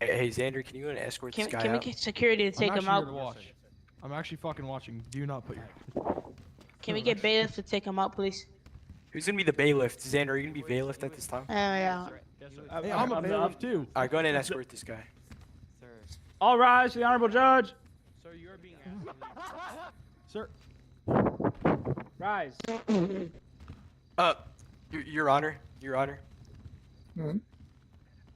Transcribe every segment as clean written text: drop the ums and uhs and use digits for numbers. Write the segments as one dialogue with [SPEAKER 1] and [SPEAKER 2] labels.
[SPEAKER 1] Hey, Xander, can you go and escort this guy
[SPEAKER 2] Can we
[SPEAKER 1] out?
[SPEAKER 2] get security to take him out?
[SPEAKER 3] I'm actually fucking watching. Do not put your.
[SPEAKER 2] Can we get bailiff to take him out, please?
[SPEAKER 1] Who's gonna be the bailiff? Xander, are you gonna be bailiff at this time?
[SPEAKER 2] Yeah.
[SPEAKER 3] Hey, I'm a bailiff too.
[SPEAKER 1] Alright, go ahead and escort this guy.
[SPEAKER 4] All rise for the honorable judge.
[SPEAKER 5] Sir, you are being
[SPEAKER 3] Sir.
[SPEAKER 4] Rise.
[SPEAKER 1] Your Honor, Your Honor.
[SPEAKER 6] Hmm?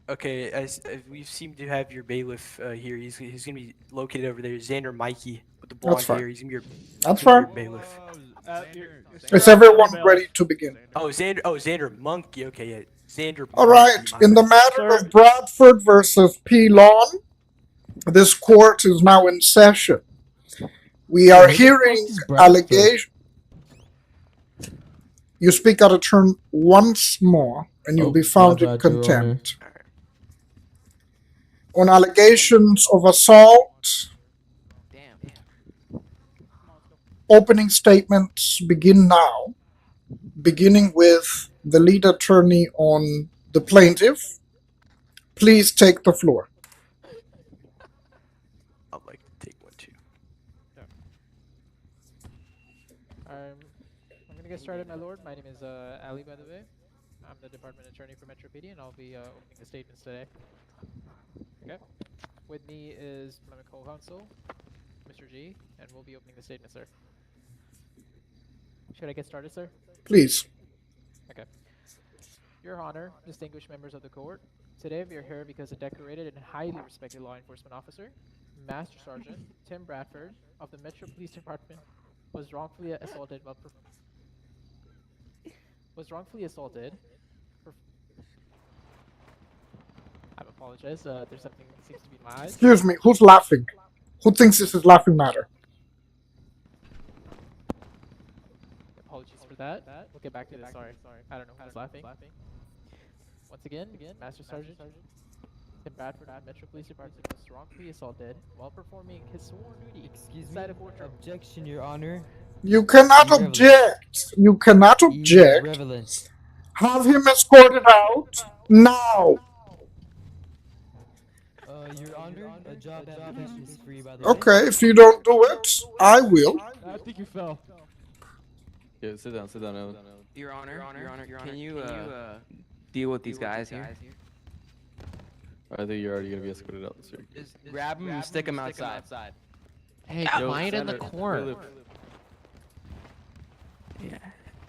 [SPEAKER 1] Okay, as we seem to have your bailiff here. He's gonna be located over there. Xander Mikey with the blonde
[SPEAKER 6] fine.
[SPEAKER 1] hair. He's gonna be your
[SPEAKER 6] That's
[SPEAKER 1] your
[SPEAKER 6] fine.
[SPEAKER 1] bailiff.
[SPEAKER 6] Is everyone ready to begin?
[SPEAKER 1] Oh, Xander Monkey. Okay, yeah. Xander.
[SPEAKER 6] All right.
[SPEAKER 1] Monkey,
[SPEAKER 6] In the matter of Bradford versus P. Lawn, this court is now in session. We are hearing allegations. You speak out of turn once more, and you'll be found in contempt. On allegations of assault, opening statements begin now, beginning with the lead attorney on the plaintiff. Please take the floor.
[SPEAKER 1] I'd like to take one too.
[SPEAKER 5] I'm gonna get started, my lord. My name is Ali, by the way. I'm the department attorney for Metro PD, and I'll be opening the statements today. Okay. With me is my co-counsel, Mr. G, and we'll be opening the statement, sir. Should I get started, sir?
[SPEAKER 6] Please.
[SPEAKER 5] Okay. Your Honor, distinguished members of the court, today we are here because a decorated and highly respected law enforcement officer, Master Sergeant Tim Bradford of the Metro Police Department, was wrongfully assaulted while I apologize. There's something that seems to be in my eyes.
[SPEAKER 6] Excuse me, who's laughing? Who thinks this is laughing matter?
[SPEAKER 5] Apologies for that. We'll get back to this. Sorry. I don't know who's laughing. Once again, Master Sergeant Tim Bradford at Metro Police Department was wrongfully assaulted while performing his sworn duty.
[SPEAKER 7] Excuse me.
[SPEAKER 5] Inside a courtroom.
[SPEAKER 7] Objection, Your Honor.
[SPEAKER 6] You cannot object. You cannot object.
[SPEAKER 7] Irrelevant.
[SPEAKER 6] Have him escorted out now.
[SPEAKER 7] Your Honor, a job application is free, by the way.
[SPEAKER 6] Okay, if you don't do it, I will.
[SPEAKER 3] I think you fell.
[SPEAKER 8] Yeah, sit down, Ellen.
[SPEAKER 9] Your Honor, can you deal with these guys here?
[SPEAKER 8] I think you're already gonna be escorted out, sir.
[SPEAKER 9] Just grab them and stick them outside.
[SPEAKER 5] Hey,
[SPEAKER 8] Yo,
[SPEAKER 5] quiet in the
[SPEAKER 8] Senator,
[SPEAKER 5] corner.
[SPEAKER 9] Yeah.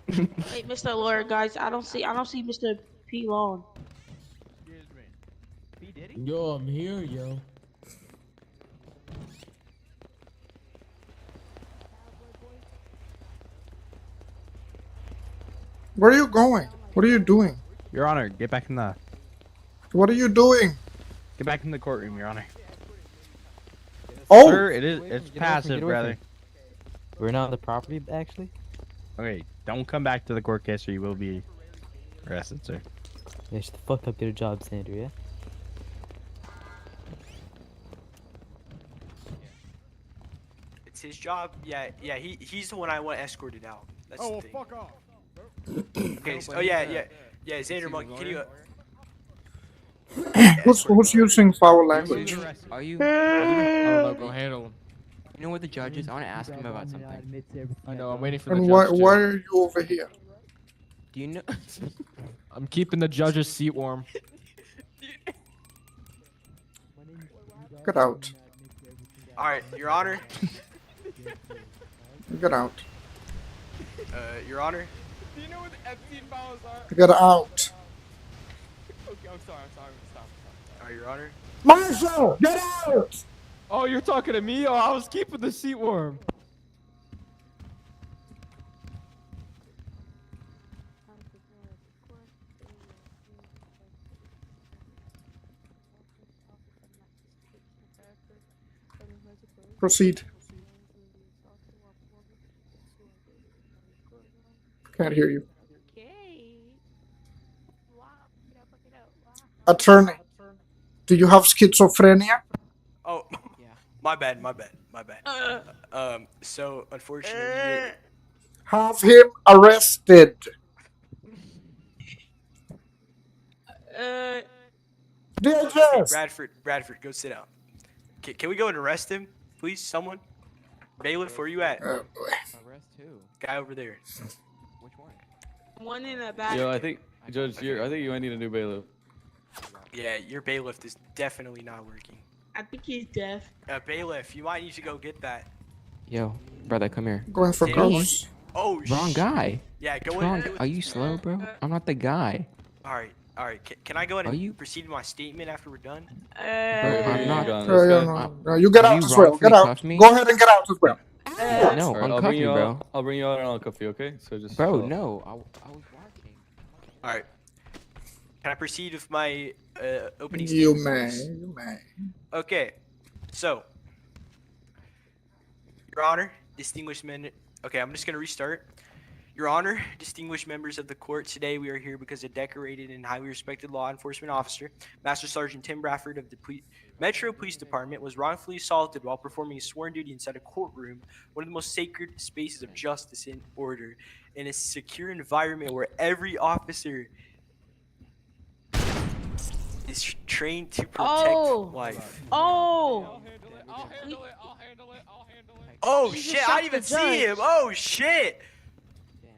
[SPEAKER 2] Hey, Mr. Lawyer, guys, I don't see Mr. P. Lawn.
[SPEAKER 7] Yo, I'm here, yo.
[SPEAKER 6] Where are you going? What are you doing?
[SPEAKER 4] Your Honor, get back in the
[SPEAKER 6] What are you doing?
[SPEAKER 4] courtroom, Your Honor.
[SPEAKER 6] Oh,
[SPEAKER 4] Sir, it's passive, brother.
[SPEAKER 7] We're not on the property, actually.
[SPEAKER 4] Okay, don't come back to the court case or you will be arrested, sir.
[SPEAKER 7] Yeah, shut the fuck up, get a job, Sandra, yeah?
[SPEAKER 1] It's his job. Yeah. He's the one I want escorted out. That's
[SPEAKER 3] Oh,
[SPEAKER 1] the
[SPEAKER 3] well,
[SPEAKER 1] thing.
[SPEAKER 3] fuck off.
[SPEAKER 1] Okay. Oh yeah. Xander Monkey, can you?
[SPEAKER 6] who's using foul language?
[SPEAKER 9] Are you?
[SPEAKER 3] I don't know, go handle him.
[SPEAKER 9] You know what the judge is? I want to ask him about something.
[SPEAKER 3] I know, I'm waiting for the
[SPEAKER 6] And
[SPEAKER 3] judge.
[SPEAKER 6] why are you over here?
[SPEAKER 9] Do you know?
[SPEAKER 3] I'm keeping the judge's seat warm.
[SPEAKER 6] Get out.
[SPEAKER 1] All right, Your Honor.
[SPEAKER 6] Get out.
[SPEAKER 1] Your Honor.
[SPEAKER 9] Do you know what the Epstein files are?
[SPEAKER 6] Get out.
[SPEAKER 9] Okay, I'm sorry. Stop.
[SPEAKER 1] All right, Your Honor.
[SPEAKER 6] Marshall, get out!
[SPEAKER 3] Oh, you're talking to me? Oh, I was keeping the seat warm.
[SPEAKER 6] Proceed. Can't hear you. Attorney, do you have schizophrenia?
[SPEAKER 1] Oh,
[SPEAKER 9] Yeah.
[SPEAKER 1] my bad. So unfortunately,
[SPEAKER 6] Have him arrested. DHS!
[SPEAKER 1] Bradford, go sit down. Can we go and arrest him, please? Someone. Bailiff, where you at?
[SPEAKER 6] Oh boy.
[SPEAKER 9] Arrest who?
[SPEAKER 1] Guy over there.
[SPEAKER 9] Which one?
[SPEAKER 2] One in the back.
[SPEAKER 8] Yo, I think Judge,
[SPEAKER 1] Okay.
[SPEAKER 8] I think you might need a new bailiff.
[SPEAKER 1] Yeah, your bailiff is definitely not working.
[SPEAKER 2] I think he's deaf.
[SPEAKER 1] Bailiff, you might need to go get that.
[SPEAKER 9] Yo, brother, come here.
[SPEAKER 6] Going for
[SPEAKER 1] Damn.
[SPEAKER 6] ghosts.
[SPEAKER 1] Oh,
[SPEAKER 9] Wrong guy.
[SPEAKER 1] Yeah, go
[SPEAKER 9] What's wrong?
[SPEAKER 1] in.
[SPEAKER 9] Are you slow, bro? I'm not the guy.
[SPEAKER 1] All right. Can I go ahead
[SPEAKER 9] Are
[SPEAKER 1] and
[SPEAKER 9] you-
[SPEAKER 1] proceed with my statement after we're done?
[SPEAKER 9] Bro,
[SPEAKER 8] Where
[SPEAKER 9] I'm
[SPEAKER 8] you
[SPEAKER 9] not-
[SPEAKER 8] gone?
[SPEAKER 6] Oh,
[SPEAKER 8] This
[SPEAKER 6] yeah,
[SPEAKER 8] guy?
[SPEAKER 6] no. You get
[SPEAKER 9] Are
[SPEAKER 6] out
[SPEAKER 9] you
[SPEAKER 6] as well.
[SPEAKER 9] wrongfully
[SPEAKER 6] Get out.
[SPEAKER 9] cuffed me?
[SPEAKER 6] Go ahead and get out as well.
[SPEAKER 9] No,
[SPEAKER 8] Alright,
[SPEAKER 9] uncuff
[SPEAKER 8] bring
[SPEAKER 9] me,
[SPEAKER 8] you
[SPEAKER 9] bro.
[SPEAKER 8] out. I'll bring you out and I'll cuff you, okay? So just.
[SPEAKER 9] Bro,
[SPEAKER 8] chill.
[SPEAKER 9] no. I was watching.
[SPEAKER 1] All right. Can I proceed with my opening
[SPEAKER 6] You
[SPEAKER 1] statement?
[SPEAKER 6] may.
[SPEAKER 1] please?
[SPEAKER 6] You may.
[SPEAKER 1] Okay. So, Your Honor, distinguished men. Okay, I'm just gonna restart. Your Honor, distinguished members of the court, today we are here because a decorated and highly respected law enforcement officer, Master Sergeant Tim Bradford of the Metro Police Department, was wrongfully assaulted while performing his sworn duty inside a courtroom, one of the most sacred spaces of justice and order, in a secure environment where every officer is trained to protect
[SPEAKER 2] Oh.
[SPEAKER 1] life.
[SPEAKER 2] Oh.
[SPEAKER 1] Oh
[SPEAKER 2] He just
[SPEAKER 1] shit!
[SPEAKER 2] shot
[SPEAKER 1] I didn't even
[SPEAKER 2] the
[SPEAKER 1] see him.
[SPEAKER 2] judge.
[SPEAKER 1] Oh shit!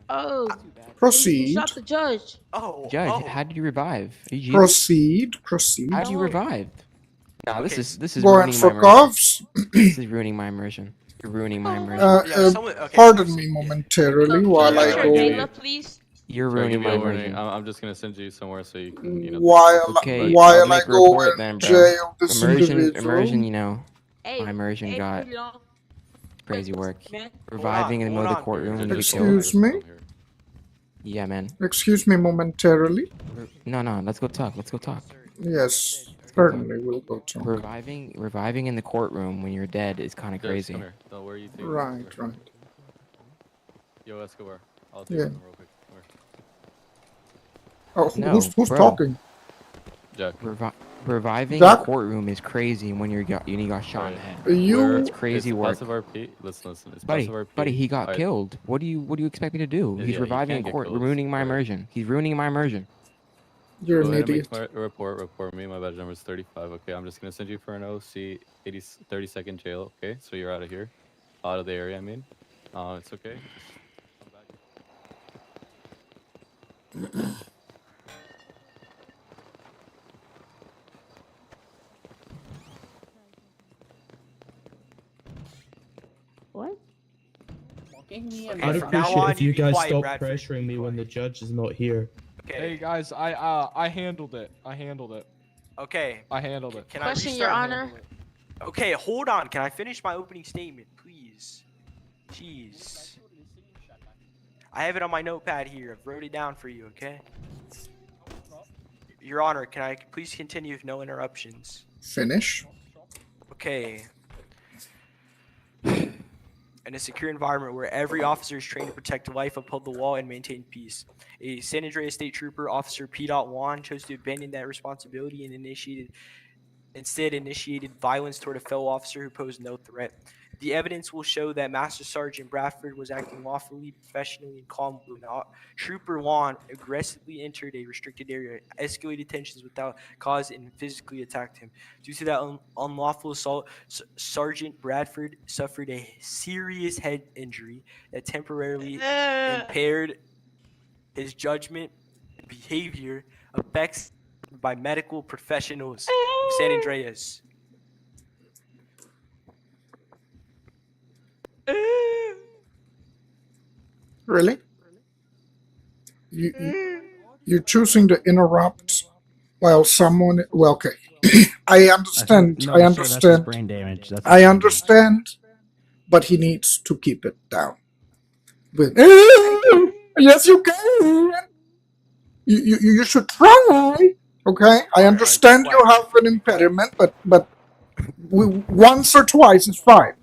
[SPEAKER 2] Oh. He
[SPEAKER 6] Proceed.
[SPEAKER 2] shot the judge.
[SPEAKER 1] Oh.
[SPEAKER 9] Judge,
[SPEAKER 1] oh.
[SPEAKER 9] how did you revive? Are you Jesus?
[SPEAKER 6] Proceed. Proceed.
[SPEAKER 9] How did you
[SPEAKER 2] No.
[SPEAKER 9] revive? Nah,
[SPEAKER 1] Okay.
[SPEAKER 9] this is
[SPEAKER 6] Going
[SPEAKER 9] ruining my
[SPEAKER 6] for
[SPEAKER 9] immersion.
[SPEAKER 6] cuffs.
[SPEAKER 9] This is ruining my immersion. You're ruining my immersion.
[SPEAKER 1] Yeah, someone- okay,
[SPEAKER 6] Pardon me momentarily while
[SPEAKER 8] Yeah,
[SPEAKER 6] I
[SPEAKER 8] I'll
[SPEAKER 2] Mr.
[SPEAKER 8] give
[SPEAKER 6] go.
[SPEAKER 8] you-
[SPEAKER 2] Bailiff, please.
[SPEAKER 9] You're
[SPEAKER 8] Sorry, I'll give
[SPEAKER 9] ruining
[SPEAKER 8] you
[SPEAKER 9] my
[SPEAKER 8] a warning.
[SPEAKER 9] immersion.
[SPEAKER 8] I'm just gonna send you somewhere so you can, you know.
[SPEAKER 6] While
[SPEAKER 9] Okay,
[SPEAKER 6] while
[SPEAKER 9] I'll
[SPEAKER 6] I
[SPEAKER 9] make a
[SPEAKER 6] go
[SPEAKER 9] report
[SPEAKER 6] and
[SPEAKER 9] then, bro.
[SPEAKER 6] jail this
[SPEAKER 9] Immersion,
[SPEAKER 6] individual.
[SPEAKER 9] you know,
[SPEAKER 2] Hey.
[SPEAKER 9] my immersion
[SPEAKER 2] hey,
[SPEAKER 9] got
[SPEAKER 2] put it on.
[SPEAKER 9] crazy work.
[SPEAKER 2] Man.
[SPEAKER 9] Reviving in the
[SPEAKER 1] hold
[SPEAKER 9] middle of
[SPEAKER 1] on.
[SPEAKER 9] the courtroom when you get
[SPEAKER 6] Excuse
[SPEAKER 9] killed.
[SPEAKER 6] me?
[SPEAKER 9] Yeah, man.
[SPEAKER 6] Excuse me momentarily.
[SPEAKER 9] No, let's go talk. Let's go talk.
[SPEAKER 6] Yes, certainly we'll go talk.
[SPEAKER 9] Reviving in the courtroom when you're dead is kind of crazy.
[SPEAKER 8] Come here. No, where are you taking me?
[SPEAKER 6] Right,
[SPEAKER 8] Come here.
[SPEAKER 6] right.
[SPEAKER 8] Yo, Escobar. I'll take
[SPEAKER 6] Yeah.
[SPEAKER 8] him real quick. Come here.
[SPEAKER 6] Oh,
[SPEAKER 9] No,
[SPEAKER 6] who's
[SPEAKER 9] bro.
[SPEAKER 6] talking?
[SPEAKER 8] Jack.
[SPEAKER 9] Reviving
[SPEAKER 6] Jack?
[SPEAKER 9] a courtroom is crazy when you got shot in the head.
[SPEAKER 6] You.
[SPEAKER 9] It's crazy
[SPEAKER 8] it's
[SPEAKER 9] work.
[SPEAKER 8] Passive RP. Listen. It's
[SPEAKER 9] Buddy,
[SPEAKER 8] passive RP.
[SPEAKER 9] buddy, he got
[SPEAKER 8] Alright.
[SPEAKER 9] killed. What do you expect me to do?
[SPEAKER 8] Yeah,
[SPEAKER 9] He's
[SPEAKER 8] he
[SPEAKER 9] reviving
[SPEAKER 8] can't
[SPEAKER 9] in
[SPEAKER 8] get
[SPEAKER 9] court,
[SPEAKER 8] killed.
[SPEAKER 9] ruining my
[SPEAKER 8] Alright.
[SPEAKER 9] immersion. He's ruining my immersion.
[SPEAKER 6] You're
[SPEAKER 8] Go
[SPEAKER 6] an
[SPEAKER 8] ahead and
[SPEAKER 6] idiot.
[SPEAKER 8] make my report me. My badge number is 35. Okay, I'm just gonna send you for an OC 30-second jail. Okay, so you're out of here, out of the area. I mean, it's okay. Just come back.
[SPEAKER 2] What?
[SPEAKER 1] Okay,
[SPEAKER 7] I'd
[SPEAKER 1] from now
[SPEAKER 7] appreciate
[SPEAKER 1] on,
[SPEAKER 7] if you
[SPEAKER 1] be
[SPEAKER 7] guys
[SPEAKER 1] quiet,
[SPEAKER 7] stop
[SPEAKER 1] Bradford.
[SPEAKER 7] pressuring me
[SPEAKER 1] Be
[SPEAKER 7] when the
[SPEAKER 1] quiet.
[SPEAKER 7] judge is not here.
[SPEAKER 1] Okay.
[SPEAKER 3] Hey guys, I handled it. I handled it.
[SPEAKER 1] Okay.
[SPEAKER 3] I handled it.
[SPEAKER 1] Can
[SPEAKER 2] Question,
[SPEAKER 1] I
[SPEAKER 2] Your
[SPEAKER 1] restart?
[SPEAKER 2] Honor.
[SPEAKER 1] Okay, hold on. Can I finish my opening statement, please? Jeez. I have it on my notepad here. I've wrote it down for you, okay? Your Honor, can I please continue with no interruptions?
[SPEAKER 6] Finish.
[SPEAKER 1] Okay. In a secure environment where every officer is trained to protect life, uphold the law, and maintain peace. A San Andreas State Trooper, Officer P. Juan, chose to abandon that responsibility and instead initiated violence toward a fellow officer who posed no threat. The evidence will show that Master Sergeant Bradford was acting lawfully, professionally, and calmly when Trooper Juan aggressively entered a restricted area, escalated tensions without cause, and physically attacked him. Due to that unlawful assault, Sergeant Bradford suffered a serious head injury that temporarily impaired his judgment and behavior, effects by medical professionals of San Andreas.
[SPEAKER 6] Really? You're choosing to interrupt while someone. Well, okay. I understand.
[SPEAKER 4] No,
[SPEAKER 6] I
[SPEAKER 4] sir, that's just
[SPEAKER 6] understand.
[SPEAKER 4] brain damage. That's
[SPEAKER 6] I
[SPEAKER 4] just brain
[SPEAKER 6] understand, but he needs to keep it down. With yes, you can. You should try. Okay, I understand you have an impediment, but once or twice is fine.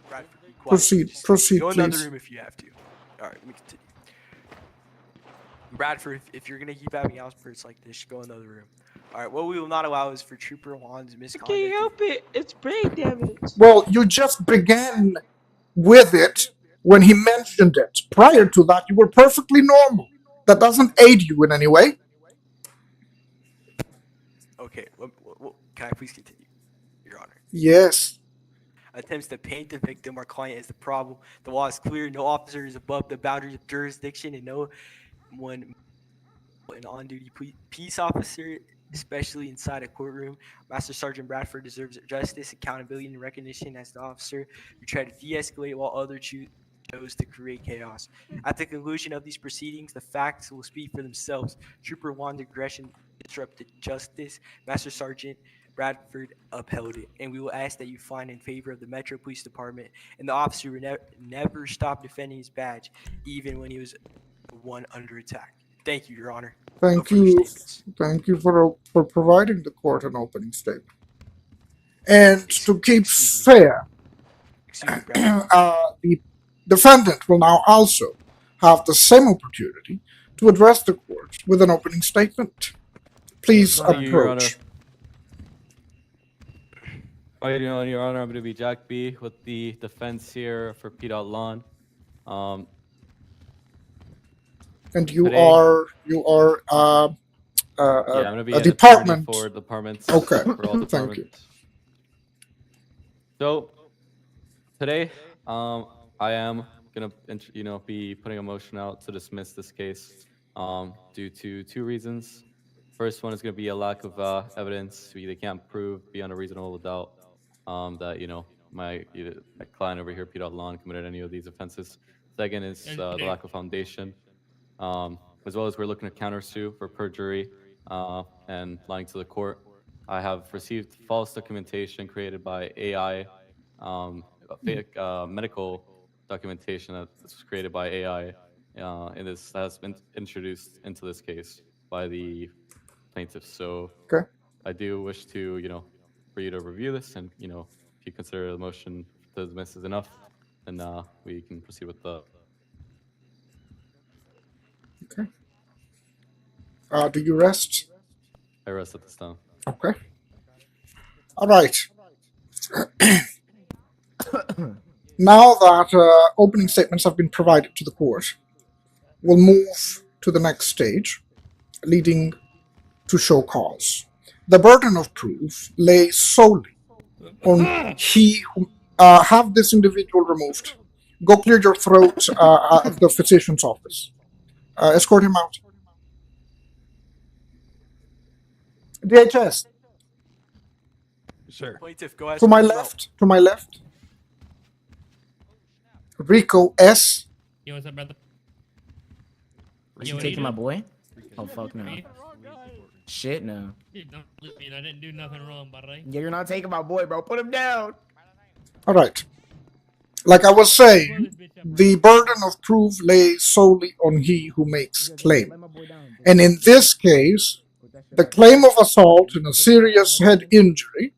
[SPEAKER 1] Bradford, be quiet.
[SPEAKER 6] Proceed,
[SPEAKER 1] Just
[SPEAKER 6] proceed,
[SPEAKER 1] go in the other
[SPEAKER 6] please.
[SPEAKER 1] room if you have to. All right, let me continue. Bradford, if you're gonna keep having outbursts like this, go in the other room. All right, what we will not allow is for Trooper Juan's
[SPEAKER 2] I
[SPEAKER 1] misconduct.
[SPEAKER 2] can't help it. It's brain damage.
[SPEAKER 6] Well, you just began with it when he mentioned it. Prior to that, you were perfectly normal. That doesn't aid you in any way.
[SPEAKER 1] Okay, can I please continue, Your Honor?
[SPEAKER 6] Yes.
[SPEAKER 1] Attempts to paint the victim or client as the problem. The law is clear. No officer is above the boundaries of jurisdiction, and no one an on-duty peace officer, especially inside a courtroom. Master Sergeant Bradford deserves justice, accountability, and recognition as the officer who tried to de-escalate while others chose to create chaos. At the conclusion of these proceedings, the facts will speak for themselves. Trooper Juan's aggression disrupted justice. Master Sergeant Bradford upheld it, and we will ask that you find in favor of the Metro Police Department and the officer who never stopped defending his badge, even when he was the one under attack. Thank you, Your Honor. No
[SPEAKER 6] Thank
[SPEAKER 1] further
[SPEAKER 6] you.
[SPEAKER 1] statements.
[SPEAKER 6] Thank you for providing the court an opening statement. And to keep
[SPEAKER 1] Excuse me.
[SPEAKER 6] fair,
[SPEAKER 1] Excuse me, Brad.
[SPEAKER 6] the defendant will now also have the same opportunity to address the court with an opening statement. Please
[SPEAKER 8] Thank you, Your Honor.
[SPEAKER 6] approach.
[SPEAKER 8] All right, Your Honor, I'm going to be Jack B with the defense here for P. Lawn.
[SPEAKER 6] And you
[SPEAKER 8] Today-
[SPEAKER 6] are
[SPEAKER 8] Yeah, I'm going to be
[SPEAKER 6] a
[SPEAKER 8] an
[SPEAKER 6] department.
[SPEAKER 8] attorney for departments.
[SPEAKER 6] Okay.
[SPEAKER 8] For all
[SPEAKER 6] Thank
[SPEAKER 8] departments.
[SPEAKER 6] you.
[SPEAKER 8] So today, I am gonna, be putting a motion out to dismiss this case, due to two reasons. First one is gonna be a lack of evidence. They can't prove beyond a reasonable doubt that my client over here, P. Lawn, committed any of these offenses. Second is the lack of foundation, as well as we're looking to countersue for perjury and lying to the court. I have received false documentation created by AI, fake medical documentation that was created by AI, and this has been introduced into this case by the plaintiff. So
[SPEAKER 6] Okay.
[SPEAKER 8] I do wish to, for you to review this, and if you consider the motion to dismiss is enough, then we can proceed with the.
[SPEAKER 6] Okay. Do you rest?
[SPEAKER 8] I rest at this time.
[SPEAKER 6] Okay. All right. Now that opening statements have been provided to the court, we'll move to the next stage, leading to show cause. The burden of proof lays solely on he who have this individual removed. Go clear your throat at the physician's office. Escort him out. DHS,
[SPEAKER 4] Sure.
[SPEAKER 1] Plaintiff, go ahead.
[SPEAKER 6] to my left. To my left. Rico S.
[SPEAKER 10] Yo, what's up, brother?
[SPEAKER 7] Was
[SPEAKER 10] Yo,
[SPEAKER 7] you
[SPEAKER 10] what are you
[SPEAKER 7] taking my
[SPEAKER 10] doing?
[SPEAKER 7] boy? Oh, fuck no.
[SPEAKER 10] Me?
[SPEAKER 7] Shit no.
[SPEAKER 10] Dude, don't look me. I didn't do nothing wrong, buddy.
[SPEAKER 7] Yeah, you're not taking my boy, bro. Put him down.
[SPEAKER 6] All right. Like I was saying, the burden of proof lays solely on he who makes claim. And in this case, the claim of assault and a serious head injury,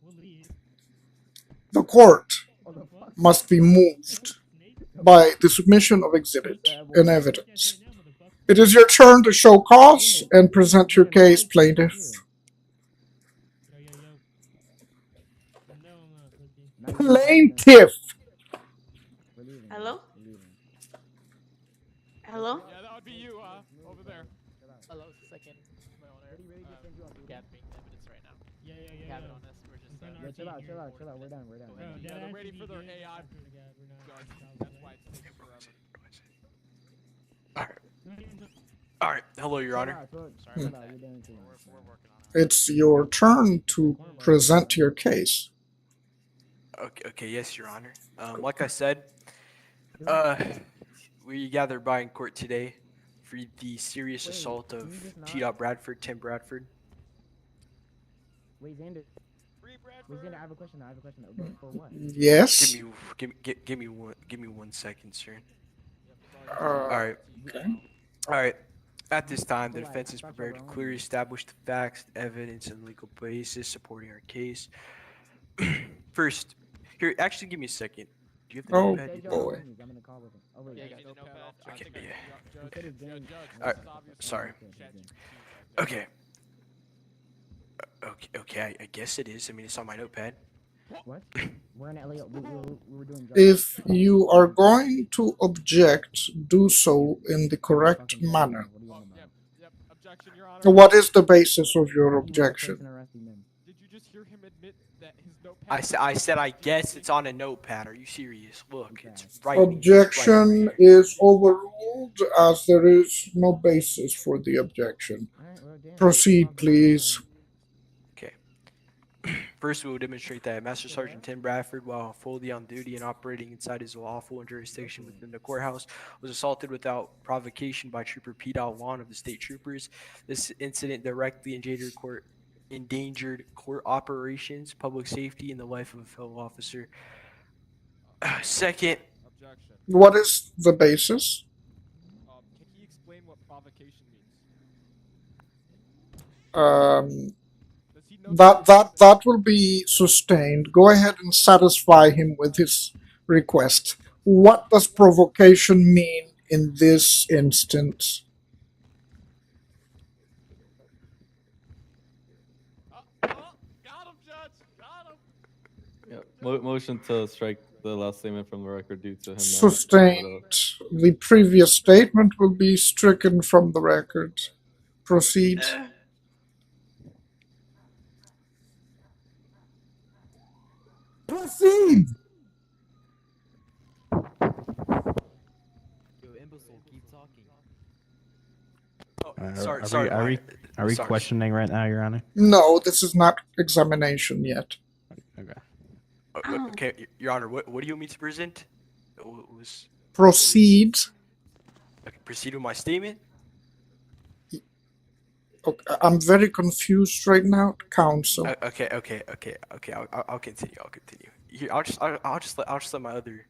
[SPEAKER 6] the court must be moved by the submission of exhibit and evidence. It is your turn to show cause and present your case, plaintiff. Plaintiff!
[SPEAKER 2] Hello? Hello?
[SPEAKER 5] Yeah, that would be you, over there. Hello, second. My honor. Gathering evidence right now.
[SPEAKER 10] Yeah.
[SPEAKER 5] Have it on us. We're just.
[SPEAKER 7] Yeah, chill out. We're done.
[SPEAKER 5] Yeah, they're waiting for their AI judge. That's why it's taking forever.
[SPEAKER 1] All right. Hello, Your Honor.
[SPEAKER 5] Sorry about that. We're working on it.
[SPEAKER 6] It's your turn to present your case.
[SPEAKER 1] Okay. Yes, Your Honor. Like I said, we gathered by in court today for the serious assault of T. Bradford, Tim Bradford.
[SPEAKER 7] Wait, Xander. Xander, I have a question. For what?
[SPEAKER 6] Yes?
[SPEAKER 1] Give me 1 second, sir.
[SPEAKER 6] All
[SPEAKER 1] right.
[SPEAKER 6] Okay.
[SPEAKER 1] All right. At this time, the defense is prepared to clearly establish the facts, evidence, and legal basis supporting our case. First, here, actually, give me a second. Do you have the
[SPEAKER 6] Oh,
[SPEAKER 1] notepad?
[SPEAKER 6] boy.
[SPEAKER 5] Yeah, you got the notepad. I
[SPEAKER 1] Okay,
[SPEAKER 5] think
[SPEAKER 1] yeah.
[SPEAKER 5] Judge,
[SPEAKER 1] Alright, sorry. Okay. Okay, I guess it is. I mean, it's on my notepad.
[SPEAKER 7] What? We're in LA. We were doing drugs.
[SPEAKER 6] If you are going to object, do so in the correct manner.
[SPEAKER 5] Yep, objection, Your Honor.
[SPEAKER 6] What is the basis of your objection?
[SPEAKER 1] I said I guess it's on a notepad. Are you serious? Look, it's writing. It's
[SPEAKER 6] Objection
[SPEAKER 1] right here.
[SPEAKER 6] is overruled as there is no basis for the objection. Proceed, please.
[SPEAKER 1] Okay. First, we will demonstrate that Master Sergeant Tim Bradford, while fully on duty and operating inside his lawful jurisdiction within the courthouse, was assaulted without provocation by Trooper P. Juan of the State Troopers. This incident directly endangered court operations, public safety, and the life of a fellow officer. Second,
[SPEAKER 6] What is the basis?
[SPEAKER 3] Can he explain what provocation means? Does he know
[SPEAKER 6] That will be sustained. Go ahead and satisfy him with his request. What does provocation mean in this instance?
[SPEAKER 3] Got him, Judge! Got him!
[SPEAKER 8] Yeah. Motion to strike the last statement from the record due to him.
[SPEAKER 6] Sustained. The previous statement will be stricken from the record. Proceed. Proceed!
[SPEAKER 7] Yo, imbecile, keep talking.
[SPEAKER 1] oh, sorry,
[SPEAKER 4] Are
[SPEAKER 1] sorry.
[SPEAKER 4] we
[SPEAKER 1] sorry.
[SPEAKER 4] questioning right now, Your Honor?
[SPEAKER 6] No, this is not examination yet.
[SPEAKER 4] Okay.
[SPEAKER 1] Okay, Your Honor, what do you want me to present?
[SPEAKER 6] Proceed.
[SPEAKER 1] Okay, proceed with my statement.
[SPEAKER 6] Okay, I'm very confused right now, counsel.
[SPEAKER 1] Okay. I'll continue. Here, I'll just let my other.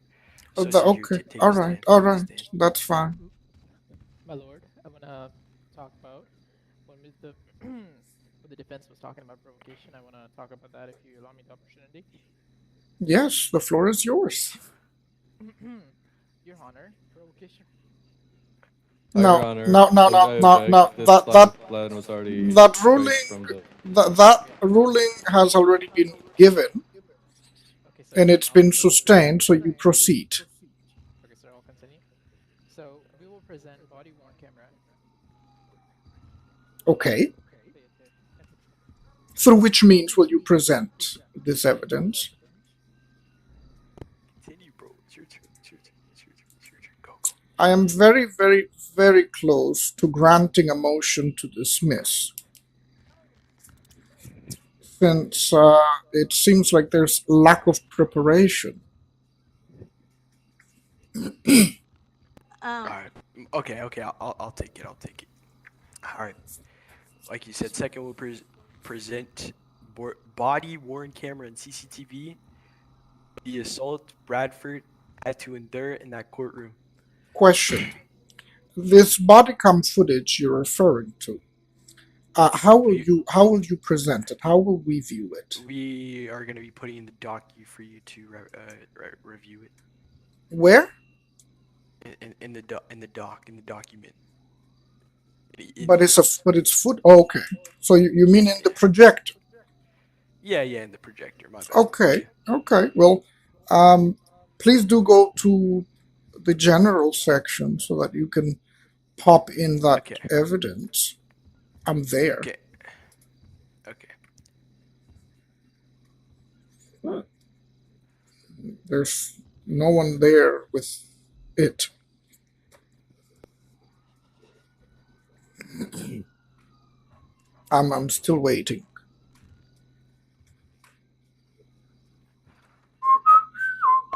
[SPEAKER 1] associate here
[SPEAKER 6] Okay,
[SPEAKER 1] take
[SPEAKER 6] all
[SPEAKER 1] his
[SPEAKER 6] right,
[SPEAKER 1] stand,
[SPEAKER 6] all
[SPEAKER 1] take his
[SPEAKER 6] right,
[SPEAKER 1] stand.
[SPEAKER 6] that's fine.
[SPEAKER 5] My lord, I want to talk about when the when the defense was talking about provocation. I want to talk about that if you allow me the opportunity.
[SPEAKER 6] Yes, the floor is yours.
[SPEAKER 5] Your Honor, provocation.
[SPEAKER 6] No,
[SPEAKER 8] Your Honor,
[SPEAKER 6] no, no,
[SPEAKER 8] I
[SPEAKER 6] no,
[SPEAKER 8] object.
[SPEAKER 6] no.
[SPEAKER 8] This
[SPEAKER 6] That
[SPEAKER 8] plan was already
[SPEAKER 6] that
[SPEAKER 8] striked
[SPEAKER 6] ruling
[SPEAKER 8] from the.
[SPEAKER 6] that ruling has already been given,
[SPEAKER 5] Okay, sir.
[SPEAKER 6] and it's been sustained. So you proceed.
[SPEAKER 5] Okay, sir. I'll continue. So we will present body worn camera.
[SPEAKER 6] Okay. Through which means will you present this evidence?
[SPEAKER 1] Continue, bro. It's your turn. Go.
[SPEAKER 6] I am very, very, very close to granting a motion to dismiss, since it seems like there's lack of preparation.
[SPEAKER 1] All right. Okay. I'll take it. All right. Like you said, second we'll present body worn camera and CCTV. The assault Bradford had to endure in that courtroom.
[SPEAKER 6] Question. This body cam footage you're referring to, how will you present it? How will we view it?
[SPEAKER 1] We are going to be putting in the docu for you to review it.
[SPEAKER 6] Where?
[SPEAKER 1] In the document.
[SPEAKER 6] But it's foot. Oh, okay. So you mean in the projector?
[SPEAKER 1] Yeah, in the projector. My bad.
[SPEAKER 6] Okay. Okay. Well, please do go to the general section so that you can pop in that evidence. I'm there.
[SPEAKER 1] Okay.
[SPEAKER 6] There's no one there with it. I'm still waiting.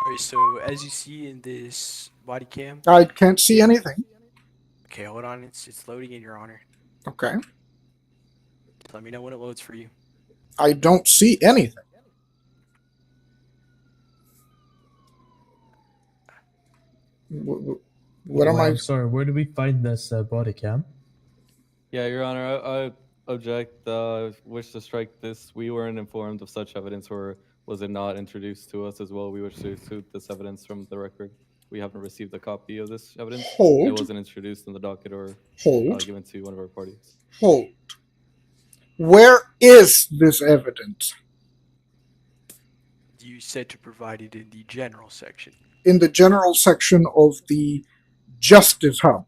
[SPEAKER 1] Alright, so as you see in this body cam,
[SPEAKER 6] I can't see anything.
[SPEAKER 1] Okay, hold on. It's loading in, Your Honor.
[SPEAKER 6] Okay.
[SPEAKER 1] Let me know when it loads for you.
[SPEAKER 6] I don't see anything. What am I?
[SPEAKER 11] I'm sorry, where do we find this body cam?
[SPEAKER 8] Yeah, Your Honor, I object. Wish to strike this. We weren't informed of such evidence, or was it not introduced to us as well? We wish to exclude this evidence from the record. We haven't received a copy of this evidence.
[SPEAKER 6] Hold.
[SPEAKER 8] It wasn't introduced in the docket or given to one of our parties.
[SPEAKER 6] Hold. Where is this evidence?
[SPEAKER 1] You said to provide it in the general section.
[SPEAKER 6] In the general section of the Justice Hub.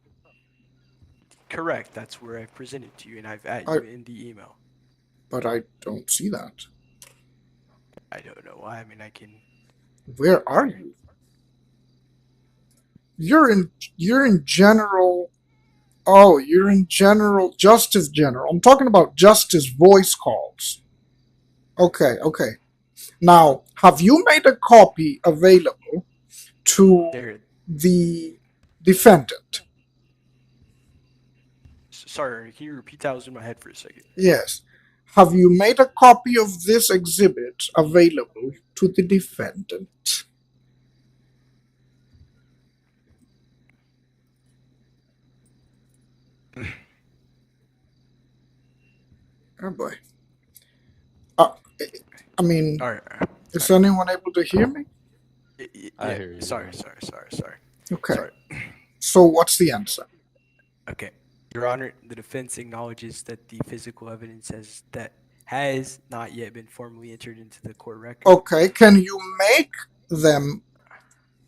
[SPEAKER 1] Correct. That's where I've presented to you, and I've added you in the email.
[SPEAKER 6] But I don't see that.
[SPEAKER 1] I don't know why. I mean, I can.
[SPEAKER 6] Where are you? You're in general. Oh, you're in general justice general. I'm talking about justice voice calls. Okay, okay. Now, have you made a copy available to
[SPEAKER 1] There.
[SPEAKER 6] the defendant?
[SPEAKER 1] Sorry, can you repeat that? I was in my head for a second.
[SPEAKER 6] Yes. Have you made a copy of this exhibit available to the defendant? Oh boy. I mean,
[SPEAKER 1] All right.
[SPEAKER 6] is anyone able to hear me?
[SPEAKER 8] I hear you.
[SPEAKER 1] Sorry.
[SPEAKER 6] Okay.
[SPEAKER 1] Sorry.
[SPEAKER 6] So what's the answer?
[SPEAKER 1] Okay. Your Honor, the defense acknowledges that the physical evidence has not yet been formally entered into the court record.
[SPEAKER 6] Okay, can you make them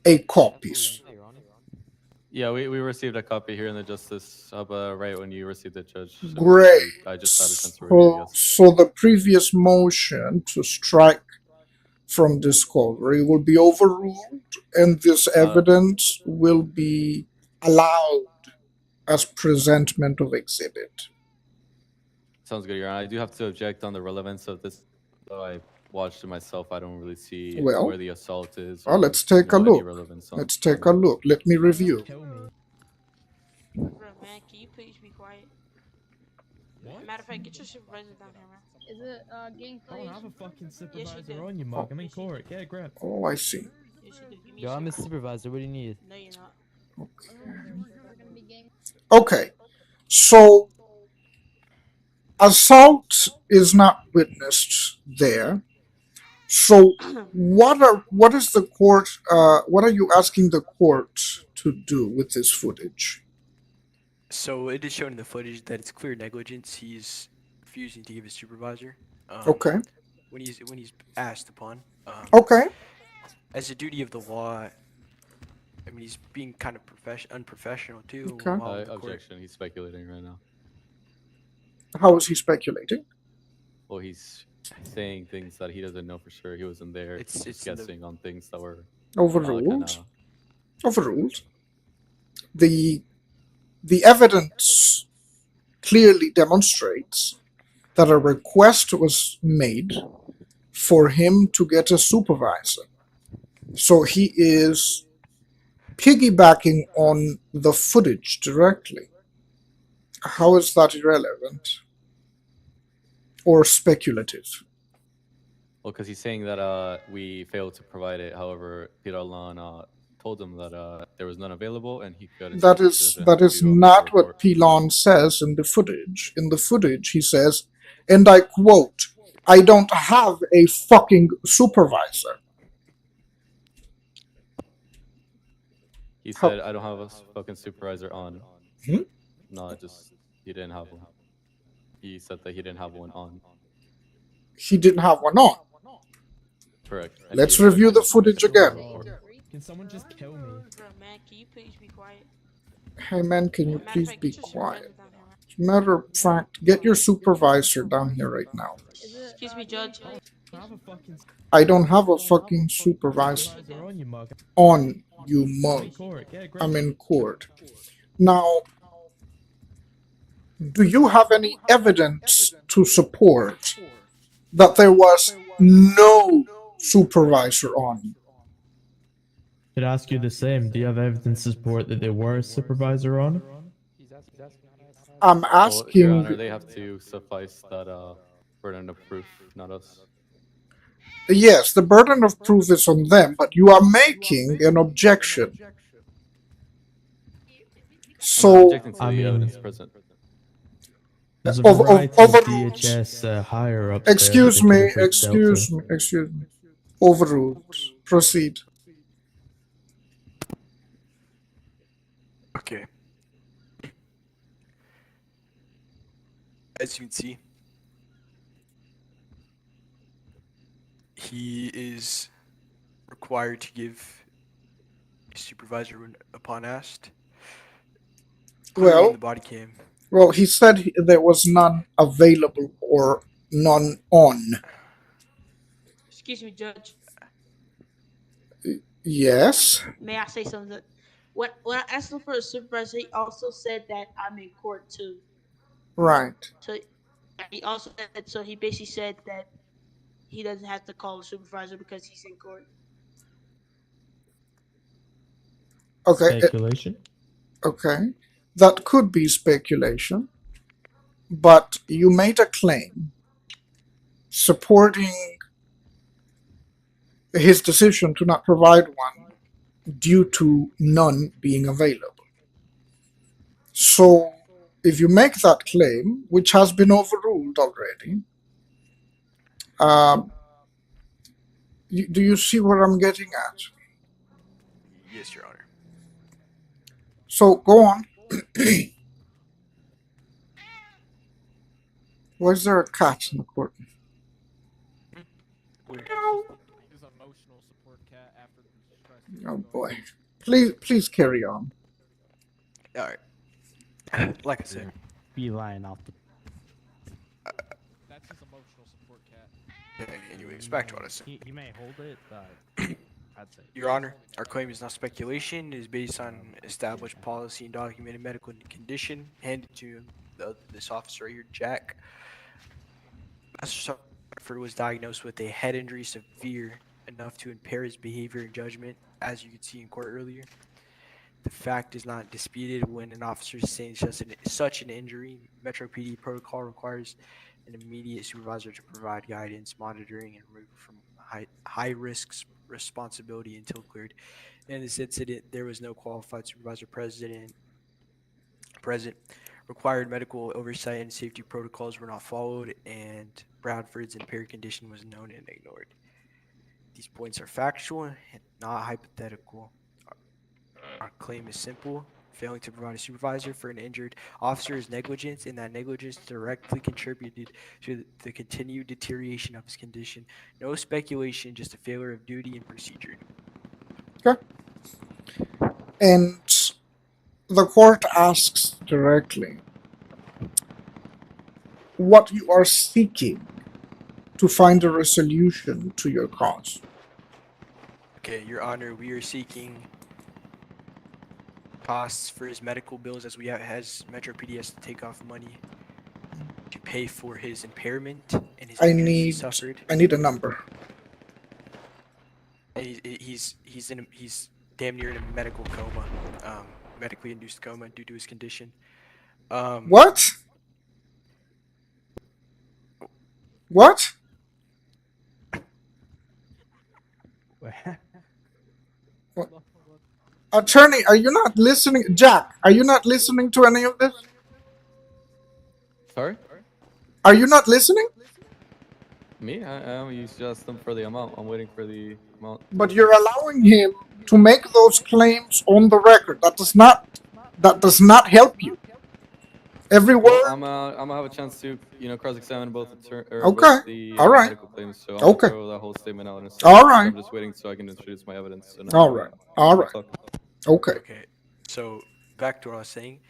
[SPEAKER 6] a copies?
[SPEAKER 8] Yeah, we received a copy here in the Justice Hub right when you received it, Judge. So
[SPEAKER 6] Great.
[SPEAKER 8] I just had a chance to review it.
[SPEAKER 6] So the previous motion to strike from discovery will be overruled, and this evidence will be allowed as presentment of exhibit.
[SPEAKER 8] Sounds good, Your Honor. I do have to object on the relevance of this. Though I watched it myself, I don't really see
[SPEAKER 6] Well,
[SPEAKER 8] where the assault is.
[SPEAKER 6] Well,
[SPEAKER 8] or,
[SPEAKER 6] let's take a
[SPEAKER 8] any
[SPEAKER 6] look.
[SPEAKER 8] relevance on-
[SPEAKER 6] Let's take a look. Let me review.
[SPEAKER 2] Bro, man, can you please be quiet?
[SPEAKER 11] What?
[SPEAKER 2] Matter of fact, get your supervisor down here, man.
[SPEAKER 12] Is it gang
[SPEAKER 11] I don't
[SPEAKER 12] please?
[SPEAKER 11] have a fucking
[SPEAKER 2] Yes, you
[SPEAKER 11] supervisor
[SPEAKER 2] do.
[SPEAKER 11] on you, mug. I'm in court. Get a grip.
[SPEAKER 6] Oh, I see.
[SPEAKER 2] Yes, you do. Give me
[SPEAKER 7] Yo,
[SPEAKER 2] your
[SPEAKER 7] I'm a
[SPEAKER 2] supervisor.
[SPEAKER 7] supervisor. What do you need?
[SPEAKER 2] No, you're not.
[SPEAKER 6] Okay, so assault is not witnessed there. So what is the court? What are you asking the court to do with this footage?
[SPEAKER 1] So it is shown in the footage that it's clear negligence. He's refusing to give his supervisor.
[SPEAKER 6] Okay.
[SPEAKER 1] When he's asked upon.
[SPEAKER 6] Okay.
[SPEAKER 1] As a duty of the law, I mean, he's being kind of unprofessional too.
[SPEAKER 6] Okay.
[SPEAKER 1] while in the court.
[SPEAKER 8] Objection. He's speculating right now.
[SPEAKER 6] How is he speculating?
[SPEAKER 8] Well, he's saying things that he doesn't know for sure. He wasn't there.
[SPEAKER 1] It's
[SPEAKER 8] He's
[SPEAKER 1] in the-
[SPEAKER 8] guessing on things that were
[SPEAKER 6] Overruled. Overruled. The evidence clearly demonstrates that a request was made for him to get a supervisor. So he is piggybacking on the footage directly. How is that irrelevant or speculative?
[SPEAKER 8] Well, because he's saying that we failed to provide it. However, Peter Alon told him that there was none available, and he could.
[SPEAKER 6] That is not what Pilon says in the footage. In the footage, he says, and I quote, "I don't have a fucking supervisor."
[SPEAKER 8] He said, "I don't have a fucking supervisor on."
[SPEAKER 6] Hmm?
[SPEAKER 8] No, just he didn't have one. He said that he didn't have one on.
[SPEAKER 6] He didn't have one on.
[SPEAKER 8] Correct. And
[SPEAKER 6] Let's
[SPEAKER 8] he-
[SPEAKER 6] review the footage again.
[SPEAKER 11] Can someone just kill me?
[SPEAKER 2] Bro, man, can you please be quiet?
[SPEAKER 6] Hey man, can you
[SPEAKER 2] Matter of
[SPEAKER 6] please
[SPEAKER 2] fact,
[SPEAKER 6] be
[SPEAKER 2] get your
[SPEAKER 6] quiet?
[SPEAKER 2] supervisor down here, man.
[SPEAKER 6] As a matter of fact, get your supervisor down here right now.
[SPEAKER 2] Excuse me, Judge.
[SPEAKER 11] I have a fucking
[SPEAKER 6] I don't have a fucking supervisor
[SPEAKER 11] supervisor on you, mug.
[SPEAKER 6] on you,
[SPEAKER 11] I'm in
[SPEAKER 6] mug.
[SPEAKER 11] court. Get a grip.
[SPEAKER 6] I'm in court. Now, do you have any evidence to support that there was no supervisor on you?
[SPEAKER 11] Could ask you the same. Do you have evidence to support that there were a supervisor on?
[SPEAKER 6] I'm
[SPEAKER 8] Well, Your
[SPEAKER 6] asking.
[SPEAKER 8] Honor, they have to suffice that burden of proof, not us.
[SPEAKER 6] Yes, the burden of proof is on them, but you are making an objection.
[SPEAKER 8] I'm not
[SPEAKER 6] So,
[SPEAKER 8] objecting to
[SPEAKER 11] I
[SPEAKER 8] the
[SPEAKER 11] mean-
[SPEAKER 8] evidence present.
[SPEAKER 11] There's a
[SPEAKER 6] Of-
[SPEAKER 11] variety of
[SPEAKER 6] overruled.
[SPEAKER 11] DHS higher ups.
[SPEAKER 6] excuse me, excuse me, excuse me. Overruled. Proceed.
[SPEAKER 1] Okay. As you can see, he is required to give a supervisor upon asked. Clearly in
[SPEAKER 6] Well,
[SPEAKER 1] the body cam.
[SPEAKER 6] well, he said there was none available or none on.
[SPEAKER 2] Excuse me, Judge.
[SPEAKER 6] Yes.
[SPEAKER 2] May I say something? When I asked him for a supervisor, he also said that I'm in court too.
[SPEAKER 6] Right.
[SPEAKER 2] So he also said so. He basically said that he doesn't have to call a supervisor because he's in court.
[SPEAKER 6] Okay.
[SPEAKER 11] Speculation.
[SPEAKER 6] Okay. That could be speculation, but you made a claim supporting his decision to not provide one due to none being available. So, if you make that claim, which has been overruled already, do you see where I'm getting at?
[SPEAKER 1] Yes, Your Honor.
[SPEAKER 6] So, go on. Why is there a cat in the court?
[SPEAKER 1] Where?
[SPEAKER 5] His emotional support cat after the stress.
[SPEAKER 6] Oh boy. Please carry on.
[SPEAKER 1] All right. Like I said,
[SPEAKER 4] Beeline off the.
[SPEAKER 5] That's his emotional support cat.
[SPEAKER 1] anyways, back to what I said.
[SPEAKER 4] He may hold it, but I'd say.
[SPEAKER 1] Your Honor, our claim is not speculation. It is based on established policy and documented medical condition handed to this officer right here, Jack. Master Sergeant was diagnosed with a head injury severe enough to impair his behavior and judgment, as you could see in court earlier. The fact is not disputed when an officer sustains such an injury. Metro PD protocol requires an immediate supervisor to provide guidance, monitoring, and remove from high risks responsibility until cleared. In this incident, there was no qualified supervisor present. Required medical oversight and safety protocols were not followed, and Bradford's impaired condition was known and ignored. These points are factual and not hypothetical. Our claim is simple. Failing to provide a supervisor for an injured officer is negligence, and that negligence directly contributed to the continued deterioration of his condition. No speculation, just a failure of duty and procedure.
[SPEAKER 6] Okay. And the court asks directly what you are seeking to find a resolution to your cause.
[SPEAKER 1] Okay, Your Honor, we are seeking costs for his medical bills as Metro PD has to take off money to pay for his impairment and his injuries he suffered.
[SPEAKER 6] I need a number.
[SPEAKER 1] And he's damn near in a medical coma, medically induced coma due to his condition.
[SPEAKER 6] What? What? What? Attorney, are you not listening? Jack, are you not listening to any of this?
[SPEAKER 8] Sorry?
[SPEAKER 6] Are you not listening?
[SPEAKER 8] Me? I am. You just them for the amount. I'm waiting for the amount.
[SPEAKER 6] But you're allowing him to make those claims on the record. That does not help you. Every word.
[SPEAKER 8] Well, I'm gonna have a chance to, cross-examine both
[SPEAKER 6] Okay.
[SPEAKER 8] both the
[SPEAKER 6] All right.
[SPEAKER 8] medical claims. So I'm
[SPEAKER 6] Okay.
[SPEAKER 8] gonna throw that whole statement out in a second.
[SPEAKER 6] All right.
[SPEAKER 8] I'm just waiting so I can introduce my evidence. And
[SPEAKER 6] All right. All right.
[SPEAKER 8] talk.
[SPEAKER 6] Okay.
[SPEAKER 1] Okay, so back to what I was saying.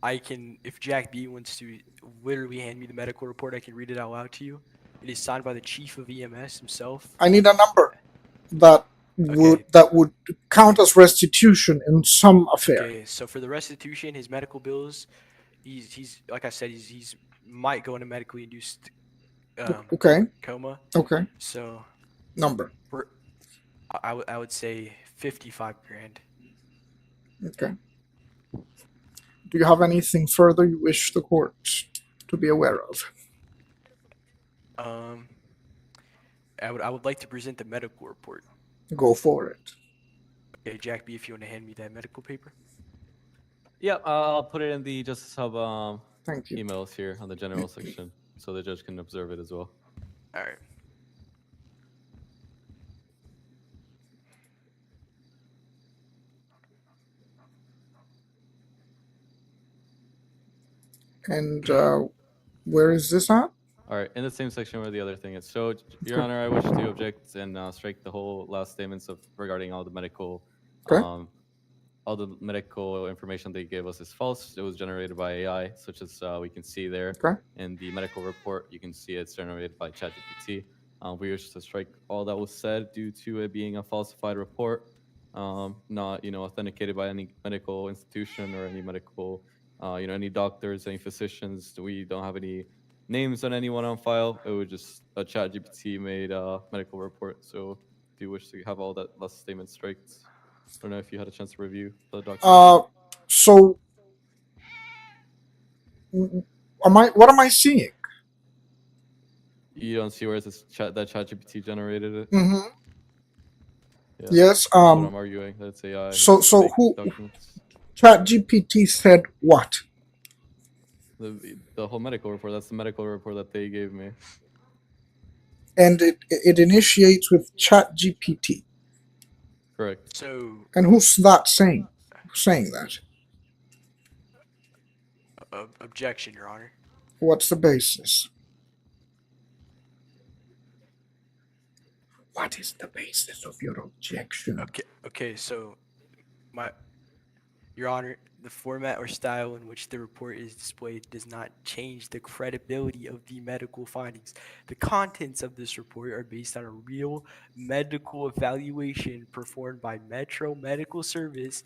[SPEAKER 1] If Jack B wants to literally hand me the medical report, I can read it out loud to you. It is signed by the chief of EMS himself.
[SPEAKER 6] I need a number that would count as restitution in some affair.
[SPEAKER 1] Okay, so for the restitution, his medical bills, he's like I said, he's might go into medically induced
[SPEAKER 6] Okay.
[SPEAKER 1] coma.
[SPEAKER 6] Okay.
[SPEAKER 1] So
[SPEAKER 6] Number.
[SPEAKER 1] I would say 55 grand.
[SPEAKER 6] Okay. Do you have anything further you wish the court to be aware of?
[SPEAKER 1] I would like to present the medical report.
[SPEAKER 6] Go for it.
[SPEAKER 1] Okay, Jack B, if you want to hand me that medical paper.
[SPEAKER 8] Yep, I'll put it in the Justice Hub
[SPEAKER 6] Thank you.
[SPEAKER 8] emails here on the general section, so the judge can observe it as well.
[SPEAKER 1] All right.
[SPEAKER 6] And where is this at?
[SPEAKER 8] All right, in the same section where the other thing is. So, Your Honor, I wish to object and strike the whole last statements regarding all the medical,
[SPEAKER 6] Okay.
[SPEAKER 8] all the medical information they gave us is false. It was generated by AI, such as we can see there
[SPEAKER 6] Okay.
[SPEAKER 8] in the medical report. You can see it's generated by ChatGPT. We wish to strike all that was said due to it being a falsified report, not authenticated by any medical institution or any medical, any doctors, any physicians. We don't have any names on anyone on file. It was just a chat GPT made medical report. So do wish to have all that last statement striked. I don't know if you had a chance to review the document.
[SPEAKER 6] So what am I seeing?
[SPEAKER 8] You don't see where it's that chat GPT generated it.
[SPEAKER 6] Mm-hmm.
[SPEAKER 8] Yeah,
[SPEAKER 6] Yes.
[SPEAKER 8] that's what I'm arguing. That's AI.
[SPEAKER 6] So
[SPEAKER 8] fake
[SPEAKER 6] who?
[SPEAKER 8] documents.
[SPEAKER 6] ChatGPT said what?
[SPEAKER 8] The whole medical report. That's the medical report that they gave me.
[SPEAKER 6] And it initiates with ChatGPT.
[SPEAKER 8] Correct.
[SPEAKER 1] So.
[SPEAKER 6] And who's that saying? Saying that?
[SPEAKER 1] Objection, Your Honor.
[SPEAKER 6] What's the basis? What is the basis of your objection?
[SPEAKER 1] Okay. So, Your Honor, the format or style in which the report is displayed does not change the credibility of the medical findings. The contents of this report are based on a real medical evaluation performed by Metro Medical Services,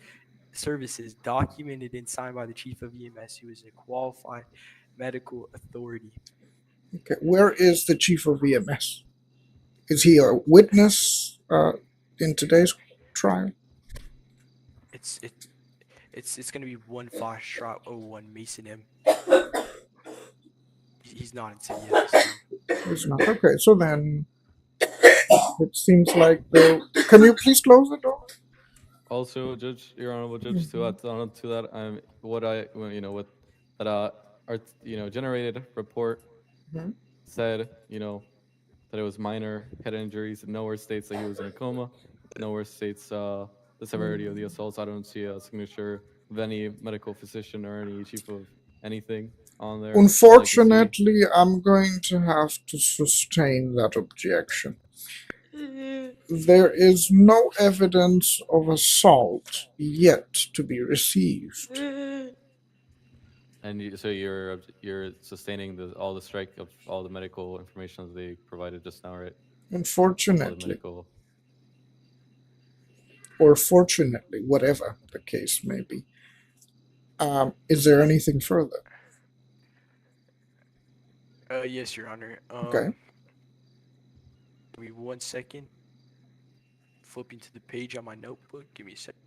[SPEAKER 1] documented and signed by the Chief of EMS, who is a qualified medical authority.
[SPEAKER 6] Okay, where is the Chief of EMS? Is he a witness in today's trial?
[SPEAKER 1] It's going to be 1 Foxtrot 01 Mason M. He's not in city at this time.
[SPEAKER 6] He's not. Okay, so then it seems like can you please close the door?
[SPEAKER 8] Also, Judge, Your Honorable Judge, to add on to that, what that generated report said, that it was minor head injuries. Nowhere states that he was in a coma. Nowhere states the severity of the assaults. I don't see a signature of any medical physician or any chief of anything on there.
[SPEAKER 6] Unfortunately, I'm going to have to sustain that objection. There is no evidence of assault yet to be received.
[SPEAKER 8] And so you're sustaining all the strike of all the medical information that they provided just now, right?
[SPEAKER 6] Unfortunately, or fortunately, whatever the case may be. Is there anything further?
[SPEAKER 1] Yes, Your Honor.
[SPEAKER 6] Okay.
[SPEAKER 1] Give me 1 second. Flipping to the page on my notebook. Give me a second.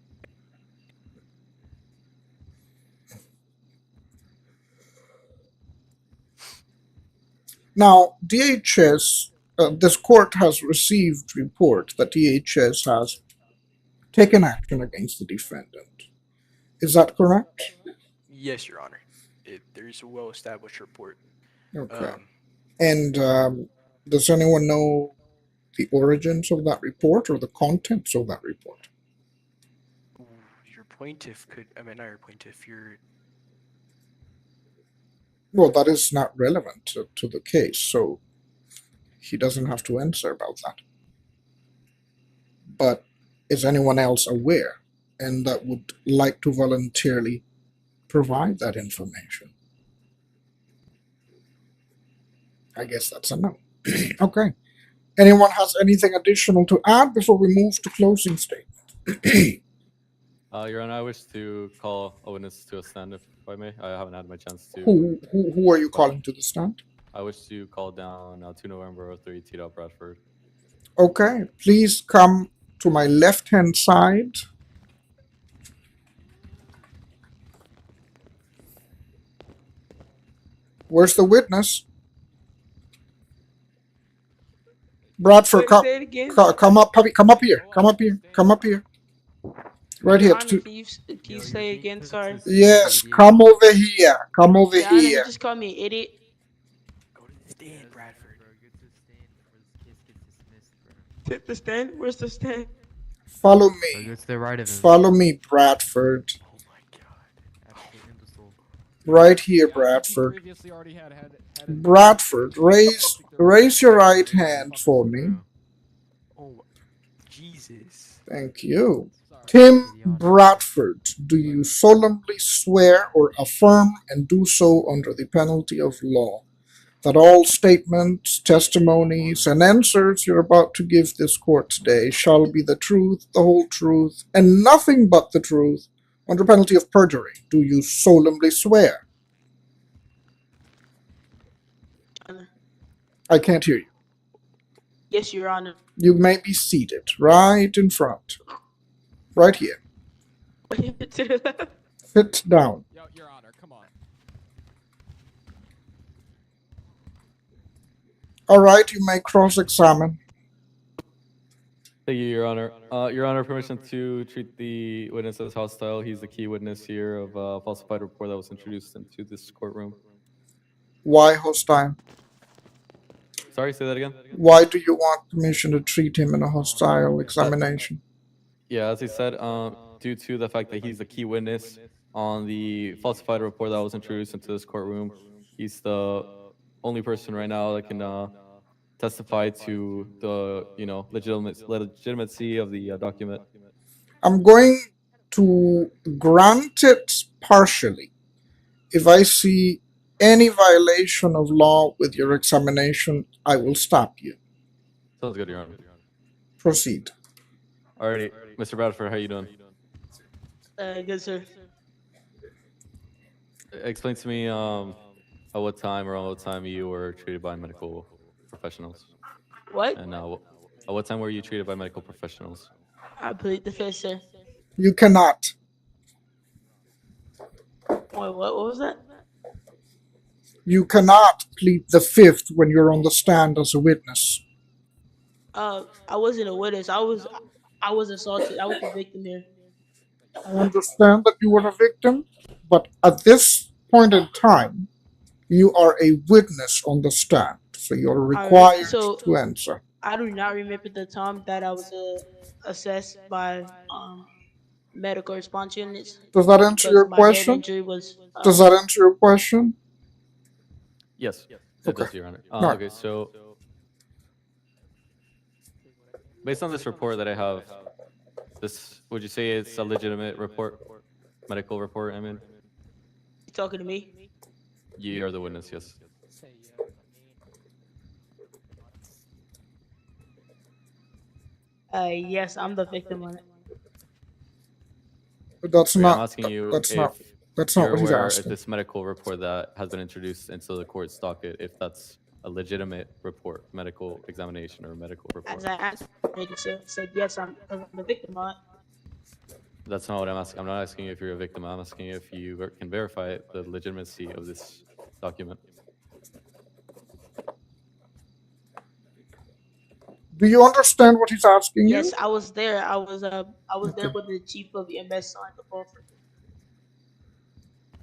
[SPEAKER 6] Now, DHS, this court has received report that DHS has taken action against the defendant. Is that correct?
[SPEAKER 1] Yes, Your Honor. There's a well-established report.
[SPEAKER 6] Okay. And does anyone know the origins of that report or the contents of that report?
[SPEAKER 1] Your plaintiff not your plaintiff,
[SPEAKER 6] Well, that is not relevant to the case, so he doesn't have to answer about that. But is anyone else aware and that would like to voluntarily provide that information? I guess that's a no. Okay. Anyone has anything additional to add before we move to closing statement?
[SPEAKER 8] Your Honor, I wish to call a witness to a stand, if I may. I haven't had my chance to.
[SPEAKER 6] Who are you calling to the stand?
[SPEAKER 8] I wish to call down 2 November 03 T. Bradford.
[SPEAKER 6] Okay, please come to my left-hand side. Where's the witness? Bradford, come up, puppy, come up here. Come up here. Come up here. Right here.
[SPEAKER 2] Can you say again? Sorry.
[SPEAKER 6] Yes, come over here. Come over here.
[SPEAKER 2] You just call me an idiot.
[SPEAKER 1] Go to the stand, Bradford.
[SPEAKER 2] Take the stand? Where's the stand?
[SPEAKER 6] Follow me.
[SPEAKER 7] It's the right of him.
[SPEAKER 6] Follow me, Bradford.
[SPEAKER 1] Oh my god.
[SPEAKER 6] Right here, Bradford. Bradford, raise your right hand for me.
[SPEAKER 1] Oh, Jesus.
[SPEAKER 6] Thank you. Tim Bradford, do you solemnly swear or affirm and do so under the penalty of law that all statements, testimonies, and answers you're about to give this court today shall be the truth, the whole truth, and nothing but the truth, under penalty of perjury. Do you solemnly swear?
[SPEAKER 2] Honor.
[SPEAKER 6] I can't hear you.
[SPEAKER 2] Yes, Your Honor.
[SPEAKER 6] You may be seated right in front. Right here.
[SPEAKER 2] To the left.
[SPEAKER 6] Sit down.
[SPEAKER 3] Your Honor, come on.
[SPEAKER 6] All right, you may cross-examine.
[SPEAKER 8] Thank you, Your Honor. Your Honor, permission to treat the witness as hostile. He's the key witness here of a falsified report that was introduced into this courtroom.
[SPEAKER 6] Why hostile?
[SPEAKER 8] Sorry, say that again?
[SPEAKER 6] Why do you want permission to treat him in a hostile examination?
[SPEAKER 8] Yeah, as I said, due to the fact that he's the key witness on the falsified report that was introduced into this courtroom, he's the only person right now that can testify to the, legitimacy of the document.
[SPEAKER 6] I'm going to grant it partially. If I see any violation of law with your examination, I will stop you.
[SPEAKER 8] Sounds good, Your Honor.
[SPEAKER 6] Proceed.
[SPEAKER 8] Alrighty, Mr. Bradford, how you doing?
[SPEAKER 2] Good, sir.
[SPEAKER 8] Explain to me around what time you were treated by medical professionals.
[SPEAKER 2] What?
[SPEAKER 8] And at what time were you treated by medical professionals?
[SPEAKER 2] I plead the fifth, sir.
[SPEAKER 6] You cannot.
[SPEAKER 2] Wait, what was that?
[SPEAKER 6] You cannot plead the fifth when you're on the stand as a witness.
[SPEAKER 2] I wasn't a witness. I was assaulted. I was the victim here.
[SPEAKER 6] I understand that you were a victim, but at this point in time, you are a witness on the stand, so you're required to answer.
[SPEAKER 2] I do not remember the time that I was assessed by medical response units.
[SPEAKER 6] Does that answer your
[SPEAKER 2] My
[SPEAKER 6] question?
[SPEAKER 2] head injury was.
[SPEAKER 6] Does that answer your question?
[SPEAKER 8] Yes, it
[SPEAKER 6] Okay.
[SPEAKER 8] does, Your Honor.
[SPEAKER 6] No.
[SPEAKER 8] Okay, so based on this report that I have, would you say it's a legitimate report, medical report? I mean,
[SPEAKER 2] You talking to me?
[SPEAKER 8] you are the witness, yes.
[SPEAKER 2] Yes, I'm the victim on it.
[SPEAKER 6] But that's
[SPEAKER 8] I'm
[SPEAKER 6] not.
[SPEAKER 8] asking you
[SPEAKER 6] That's
[SPEAKER 8] if
[SPEAKER 6] not. That's not
[SPEAKER 8] you're
[SPEAKER 6] what he's
[SPEAKER 8] aware
[SPEAKER 6] asking.
[SPEAKER 8] of this medical report that has been introduced into the court's docket, if that's a legitimate report, medical examination or medical report.
[SPEAKER 2] As I answered, said yes, I'm the victim on it.
[SPEAKER 8] That's not what I'm asking. I'm not asking you if you're a victim. I'm asking you if you can verify the legitimacy of this document.
[SPEAKER 6] Do you understand what he's asking you?
[SPEAKER 2] Yes, I was there. I was there
[SPEAKER 6] Okay.
[SPEAKER 2] when the chief of EMS signed the form.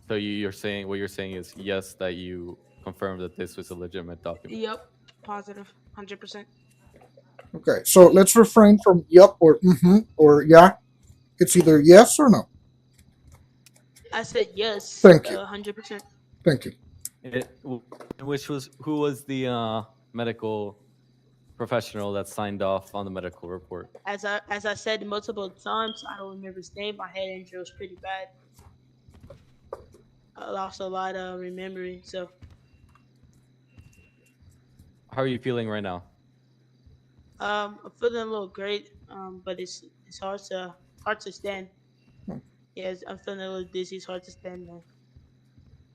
[SPEAKER 8] So you're saying, what you're saying is yes, that you confirmed that this was a legitimate document.
[SPEAKER 2] Yep, positive, 100%.
[SPEAKER 6] Okay, so let's refrain from yup or mm-hmm or yeah. It's either yes or no.
[SPEAKER 2] I said yes.
[SPEAKER 6] Thank you.
[SPEAKER 2] 100%.
[SPEAKER 6] Thank you.
[SPEAKER 8] Who was the medical professional that signed off on the medical report?
[SPEAKER 2] As I said multiple times, I don't remember his name. My head injury was pretty bad. I lost a lot of remembering. So
[SPEAKER 8] How are you feeling right now?
[SPEAKER 2] I'm feeling a little great. But it's hard to stand. Yes, I'm feeling a little dizzy. It's hard to stand now.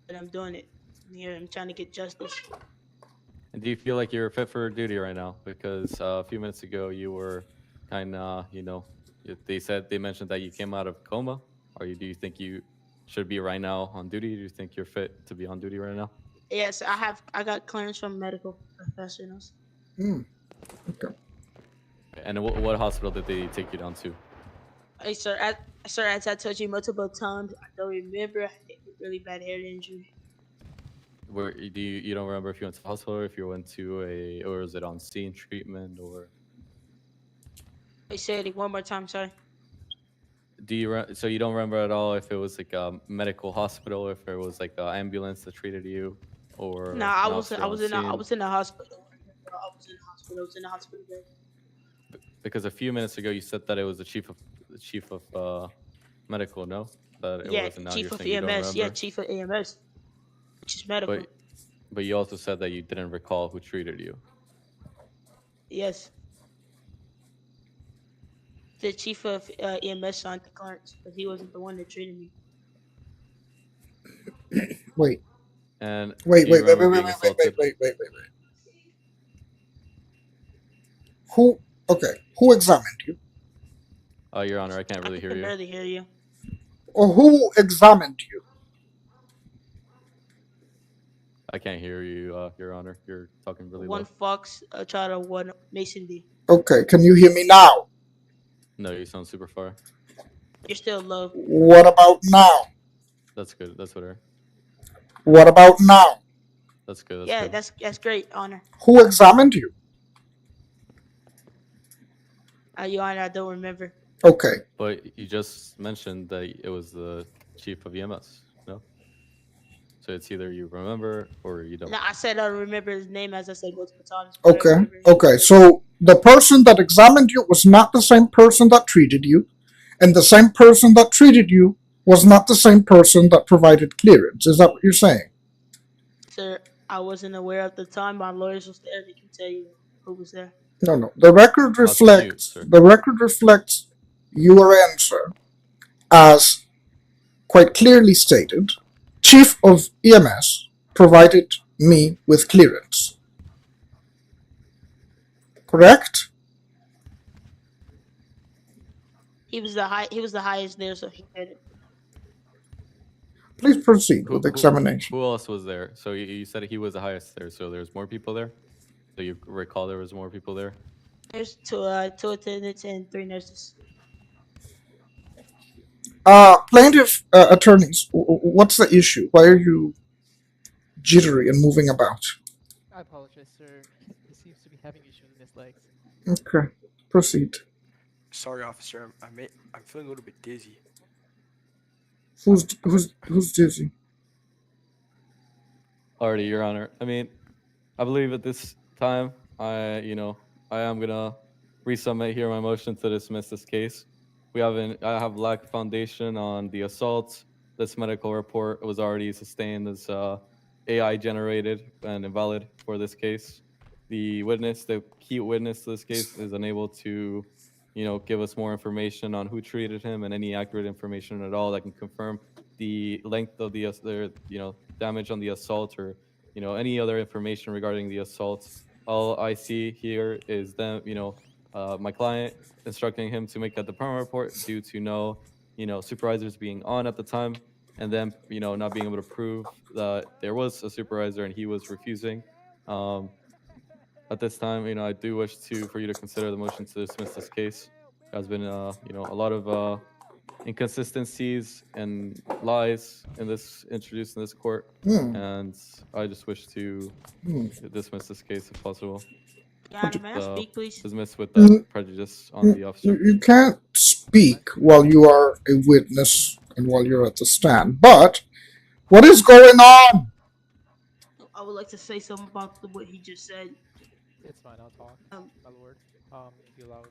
[SPEAKER 2] But I'm doing it. I'm here. I'm trying to get justice.
[SPEAKER 8] And do you feel like you're fit for duty right now? Because a few minutes ago you were kind of, they mentioned that you came out of coma. Do you think you should be right now on duty? Do you think you're fit to be on duty right now?
[SPEAKER 2] Yes, I got clearance from medical professionals.
[SPEAKER 6] Okay.
[SPEAKER 8] And what hospital did they take you down to?
[SPEAKER 2] Hey, sir, as I told you multiple times, I don't remember. I had a really bad head injury.
[SPEAKER 8] Where you don't remember if you went to the hospital, or if you went to or is it on scene treatment, or?
[SPEAKER 2] I said it one more time, sorry.
[SPEAKER 8] So you don't remember at all if it was like a medical hospital, if it was like an ambulance that treated you, or?
[SPEAKER 2] No, I was in the hospital. I was in the hospital. Bed.
[SPEAKER 8] Because a few minutes ago you said that it was the chief of medical, no? That it
[SPEAKER 2] Yeah,
[SPEAKER 8] wasn't. Now
[SPEAKER 2] chief
[SPEAKER 8] you're
[SPEAKER 2] of
[SPEAKER 8] saying you don't
[SPEAKER 2] EMS. Yeah,
[SPEAKER 8] remember?
[SPEAKER 2] chief of EMS, which is medical.
[SPEAKER 8] But you also said that you didn't recall who treated you.
[SPEAKER 2] Yes. The chief of EMS signed the clearance, but he wasn't the one that treated me.
[SPEAKER 6] Wait,
[SPEAKER 8] And
[SPEAKER 6] wait,
[SPEAKER 8] do you
[SPEAKER 6] wait, wait,
[SPEAKER 8] remember
[SPEAKER 6] wait, wait,
[SPEAKER 8] being
[SPEAKER 6] wait,
[SPEAKER 8] assaulted?
[SPEAKER 6] wait. Who? Okay, who examined you?
[SPEAKER 8] Your Honor, I can't
[SPEAKER 2] I
[SPEAKER 8] really hear
[SPEAKER 2] can
[SPEAKER 8] you.
[SPEAKER 2] barely hear you.
[SPEAKER 6] Or who examined you?
[SPEAKER 8] I can't hear you, Your Honor. You're talking really
[SPEAKER 2] One
[SPEAKER 8] low.
[SPEAKER 2] Fox, Charter, one Mason D.
[SPEAKER 6] Okay, can you hear me now?
[SPEAKER 8] No, you sound super far.
[SPEAKER 2] You're still low.
[SPEAKER 6] What about now?
[SPEAKER 8] That's good. That's better.
[SPEAKER 6] What about now?
[SPEAKER 8] That's good. That's
[SPEAKER 2] Yeah,
[SPEAKER 8] good.
[SPEAKER 2] that's great, Honor.
[SPEAKER 6] Who examined you?
[SPEAKER 2] Your Honor, I don't remember.
[SPEAKER 6] Okay,
[SPEAKER 8] But you just mentioned that it was the chief of EMS, no? So it's either you remember or you don't.
[SPEAKER 2] No, I said I don't remember his name as I said multiple times. But I
[SPEAKER 6] okay,
[SPEAKER 2] remember his
[SPEAKER 6] okay.
[SPEAKER 2] name.
[SPEAKER 6] So the person that examined you was not the same person that treated you, and the same person that treated you was not the same person that provided clearance. Is that what you're saying?
[SPEAKER 2] Sir, I wasn't aware at the time. My lawyers was there. They can tell you who was there.
[SPEAKER 6] No. The record
[SPEAKER 8] That's you,
[SPEAKER 6] reflects.
[SPEAKER 8] sir.
[SPEAKER 6] The record reflects your answer as quite clearly stated. Chief of EMS provided me with clearance. Correct?
[SPEAKER 2] He was the highest there, so he did it.
[SPEAKER 6] Please proceed with examination.
[SPEAKER 8] Who else was there? So you said he was the highest there. So there's more people there. So you recall there was more people there.
[SPEAKER 2] There's two attendants and 3 nurses.
[SPEAKER 6] Plaintiff attorneys, what's the issue? Why are you jittery and moving about?
[SPEAKER 5] I apologize, sir. He seems to be having issues with his legs.
[SPEAKER 6] Okay, proceed.
[SPEAKER 1] Sorry, officer. I'm feeling a little bit dizzy.
[SPEAKER 6] Who's dizzy?
[SPEAKER 8] Alrighty, Your Honor. I mean, I believe at this time, I am gonna resubmit here my motion to dismiss this case. I have lack of foundation on the assault. This medical report was already sustained as AI generated and invalid for this case. The key witness to this case, is unable to, give us more information on who treated him and any accurate information at all that can confirm the length of the damage on the assault or any other information regarding the assault. All I see here is them, my client instructing him to make a department report due to no, supervisors being on at the time, and then not being able to prove that there was a supervisor and he was refusing. At this time, I do wish for you to consider the motion to dismiss this case. There has been a lot of inconsistencies and lies introduced in this court, and I just wish to dismiss this case if possible.
[SPEAKER 2] Your Honor, may I speak, please?
[SPEAKER 8] Dismiss with that prejudice on the officer.
[SPEAKER 6] You can't speak while you are a witness and while you're at the stand. But what is going on?
[SPEAKER 2] I would like to say something about what he just said.
[SPEAKER 5] It's fine. I'll talk, my lord. If you allow it.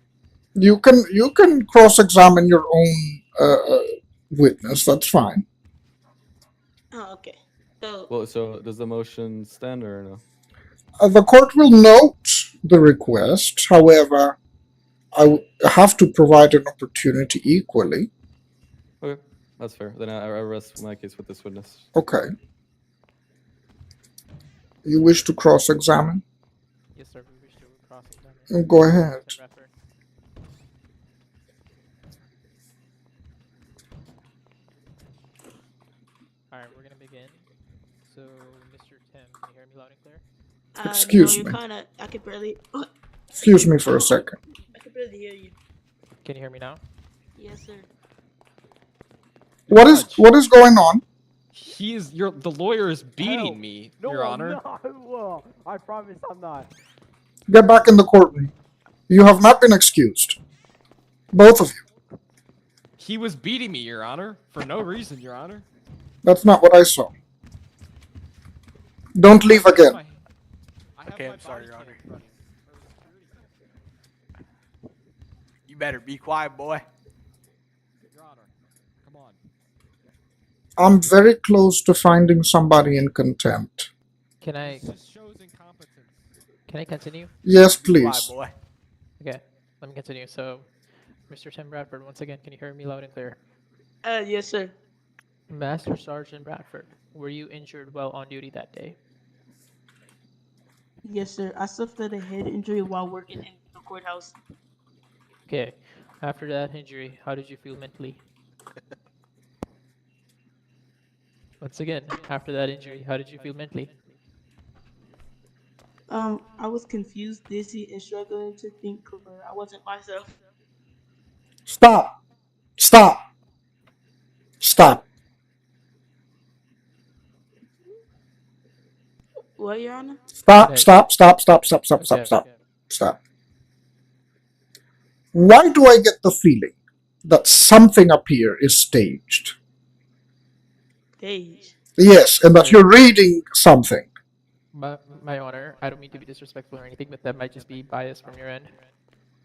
[SPEAKER 6] You can cross-examine your own witness. That's fine.
[SPEAKER 2] Oh, okay. So,
[SPEAKER 8] Well, so does the motion stand or no?
[SPEAKER 6] The court will note the request. However, I have to provide an opportunity equally.
[SPEAKER 8] Okay, that's fair. Then I rest my case with this witness.
[SPEAKER 6] Okay. You wish to cross-examine?
[SPEAKER 5] Yes, sir. We wish to cross-examine.
[SPEAKER 6] Go ahead.
[SPEAKER 5] Alright, we're gonna begin. So, Mr. Tim, can you hear me loud and clear?
[SPEAKER 6] Excuse
[SPEAKER 2] no,
[SPEAKER 6] me.
[SPEAKER 2] I could barely.
[SPEAKER 6] Excuse me for a second.
[SPEAKER 2] I could barely hear you.
[SPEAKER 5] Can you hear me now?
[SPEAKER 2] Yes, sir.
[SPEAKER 6] What is going on?
[SPEAKER 3] The lawyer is beating me,
[SPEAKER 7] No,
[SPEAKER 3] Your
[SPEAKER 7] I'm
[SPEAKER 3] Honor.
[SPEAKER 7] not. Well, I promise I'm not.
[SPEAKER 6] Get back in the courtroom. You have not been excused. Both of you.
[SPEAKER 3] He was beating me, Your Honor, for no reason, Your Honor.
[SPEAKER 6] That's not what I saw. Don't leave again.
[SPEAKER 1] Okay, I'm sorry, Your Honor. You better be quiet, boy.
[SPEAKER 3] Your Honor, come on.
[SPEAKER 6] I'm very close to finding somebody in contempt.
[SPEAKER 5] Can I
[SPEAKER 3] This just shows incompetence.
[SPEAKER 5] continue?
[SPEAKER 6] Yes,
[SPEAKER 1] Why,
[SPEAKER 6] please.
[SPEAKER 1] boy?
[SPEAKER 5] Okay, let me continue. So, Mr. Tim Bradford, once again, can you hear me loud and clear?
[SPEAKER 2] Yes, sir.
[SPEAKER 5] Master Sergeant Bradford, were you injured while on duty that day?
[SPEAKER 2] Yes, sir. I suffered a head injury while working in the courthouse.
[SPEAKER 5] Okay. After that injury, how did you feel mentally? Once again, after that injury, how did you feel mentally?
[SPEAKER 2] I was confused, dizzy, and struggling to think clear. I wasn't myself.
[SPEAKER 6] Stop. Stop. Stop.
[SPEAKER 2] What, Your Honor?
[SPEAKER 6] Stop.
[SPEAKER 5] Okay.
[SPEAKER 6] Stop. Stop. Stop. Stop. Stop. Stop.
[SPEAKER 5] Okay.
[SPEAKER 6] Stop. Stop. Why do I get the feeling that something up here is staged?
[SPEAKER 2] Stage.
[SPEAKER 6] Yes, and that
[SPEAKER 5] Sir,
[SPEAKER 6] you're reading something.
[SPEAKER 5] my honor, I don't mean to be disrespectful or anything, but that might just be bias from your end.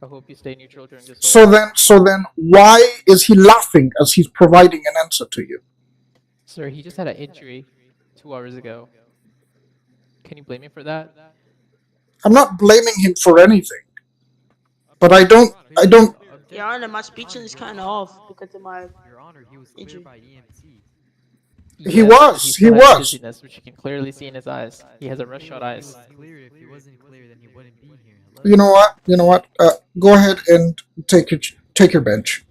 [SPEAKER 5] I hope you stay neutral during this whole.
[SPEAKER 6] So then, why is he laughing as he's providing an answer to you?
[SPEAKER 5] Sir, he just had an injury 2 hours ago. Can you blame me for that?
[SPEAKER 6] I'm not blaming him for anything, but I don't.
[SPEAKER 2] Your Honor, my speech is kind of off because of my
[SPEAKER 7] Your Honor, he was cleared
[SPEAKER 2] injury.
[SPEAKER 7] by EMT.
[SPEAKER 6] He
[SPEAKER 5] Yes,
[SPEAKER 6] was,
[SPEAKER 5] but he
[SPEAKER 6] he
[SPEAKER 5] still has
[SPEAKER 6] was.
[SPEAKER 5] dizziness, which you can clearly see in his eyes. He has a rush-shot
[SPEAKER 7] He
[SPEAKER 5] eyes.
[SPEAKER 7] was clear. If he wasn't clear, then he wouldn't be here. Hello?
[SPEAKER 6] You know what? You know what? Go ahead and take your bench.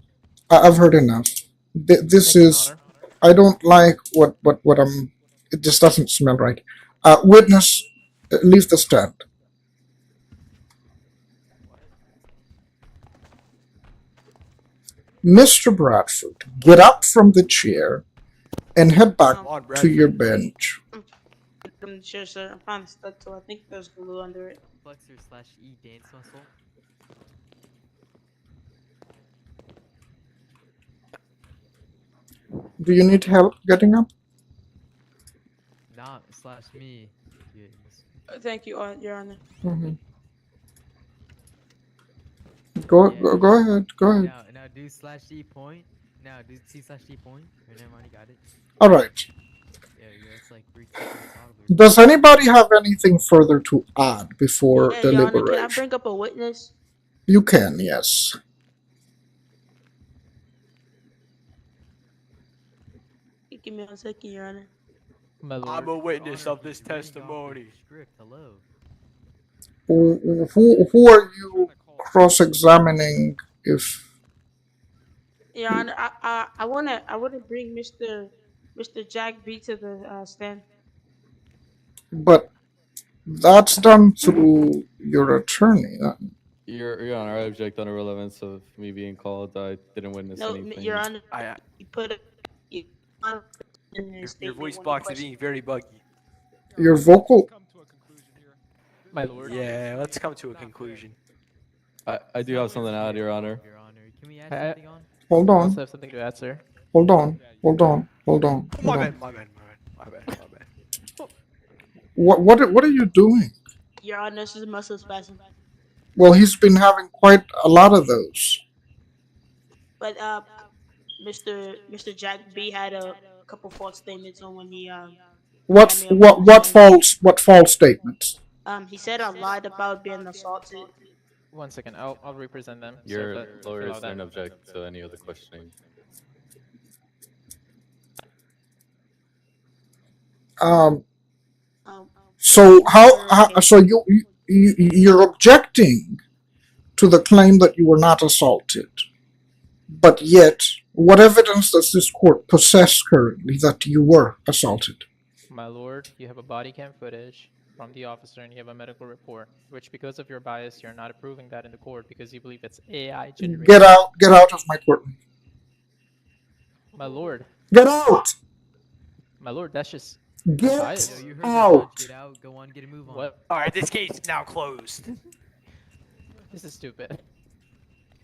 [SPEAKER 6] I've heard enough. This
[SPEAKER 5] Thank you,
[SPEAKER 6] is.
[SPEAKER 5] Honor.
[SPEAKER 6] I don't like what I'm. It just doesn't smell right. Witness, leave the stand. Mr. Bradford, get up from the chair and head back
[SPEAKER 1] Come on,
[SPEAKER 6] to your
[SPEAKER 1] Bradford.
[SPEAKER 6] bench.
[SPEAKER 2] I'm sure, sir. I'm kind of stuck, so I think there's glue under it.
[SPEAKER 7] Flexor slash E dance muscle.
[SPEAKER 6] Do you need help getting up?
[SPEAKER 7] Nah, slash me. Yeah,
[SPEAKER 2] Thank you, Your Honor.
[SPEAKER 6] Mm-hmm. Go ahead. Go ahead.
[SPEAKER 7] Now do slash E point. Now do C slash E point. Or never mind, you got it.
[SPEAKER 6] All right.
[SPEAKER 7] Yeah, it's like we're teaching toddlers.
[SPEAKER 6] Does anybody have anything further to add before
[SPEAKER 2] Hey, Your Honor, can I
[SPEAKER 6] deliberation?
[SPEAKER 2] bring up a witness?
[SPEAKER 6] You can, yes.
[SPEAKER 2] Give me 1 second, Your Honor.
[SPEAKER 5] My lord.
[SPEAKER 1] I'm a witness
[SPEAKER 7] Honor,
[SPEAKER 1] of this
[SPEAKER 7] he's reading off the
[SPEAKER 1] testimony.
[SPEAKER 7] Script. Hello.
[SPEAKER 6] Who are you cross-examining? If
[SPEAKER 2] Your Honor, I wanna bring Mr. Jack B to the stand.
[SPEAKER 6] but that's done through your attorney.
[SPEAKER 8] Your Honor, I object on the relevance of me being called. I didn't witness
[SPEAKER 2] No,
[SPEAKER 8] anything.
[SPEAKER 2] Your Honor,
[SPEAKER 1] I,
[SPEAKER 2] he put a he put in his
[SPEAKER 1] your
[SPEAKER 2] statement
[SPEAKER 1] voice
[SPEAKER 2] when he
[SPEAKER 1] box is
[SPEAKER 2] questioned.
[SPEAKER 1] being very buggy.
[SPEAKER 6] Your vocal.
[SPEAKER 5] My lord.
[SPEAKER 1] Yeah, let's come to a conclusion.
[SPEAKER 8] I do have something to add, Your Honor.
[SPEAKER 7] Your Honor, can we add
[SPEAKER 5] I-
[SPEAKER 7] something on?
[SPEAKER 6] Hold
[SPEAKER 5] I
[SPEAKER 6] on.
[SPEAKER 5] also have something to add, sir.
[SPEAKER 6] Hold on. Hold on. Hold on.
[SPEAKER 1] My
[SPEAKER 6] Hold
[SPEAKER 1] bad,
[SPEAKER 6] on.
[SPEAKER 1] my bad, my bad, my bad.
[SPEAKER 6] What are you doing?
[SPEAKER 2] Your Honor, this is a muscle spasm.
[SPEAKER 6] Well, he's been having quite a lot of those.
[SPEAKER 2] But Mr. Jack B had a couple false statements on when he
[SPEAKER 6] What false statements?
[SPEAKER 2] he said I lied about being assaulted.
[SPEAKER 5] 1 second, I'll represent them. sir,
[SPEAKER 8] Your
[SPEAKER 5] if you
[SPEAKER 8] lawyers
[SPEAKER 5] allow that.
[SPEAKER 8] didn't object to any of the questioning.
[SPEAKER 6] So so you're objecting to the claim that you were not assaulted, but yet what evidence does this court possess currently that you were assaulted?
[SPEAKER 5] My lord, you have a body cam footage from the officer and you have a medical report, which because of your bias, you're not approving that in the court because you believe it's AI generated.
[SPEAKER 6] Get out of my courtroom.
[SPEAKER 5] My lord.
[SPEAKER 6] Get out!
[SPEAKER 5] My lord, that's just
[SPEAKER 6] Get
[SPEAKER 5] bias.
[SPEAKER 7] You heard
[SPEAKER 6] out!
[SPEAKER 7] the judge. Get out. Go on. Get a move on.
[SPEAKER 5] What?
[SPEAKER 1] All right, this case is now closed.
[SPEAKER 5] This is stupid.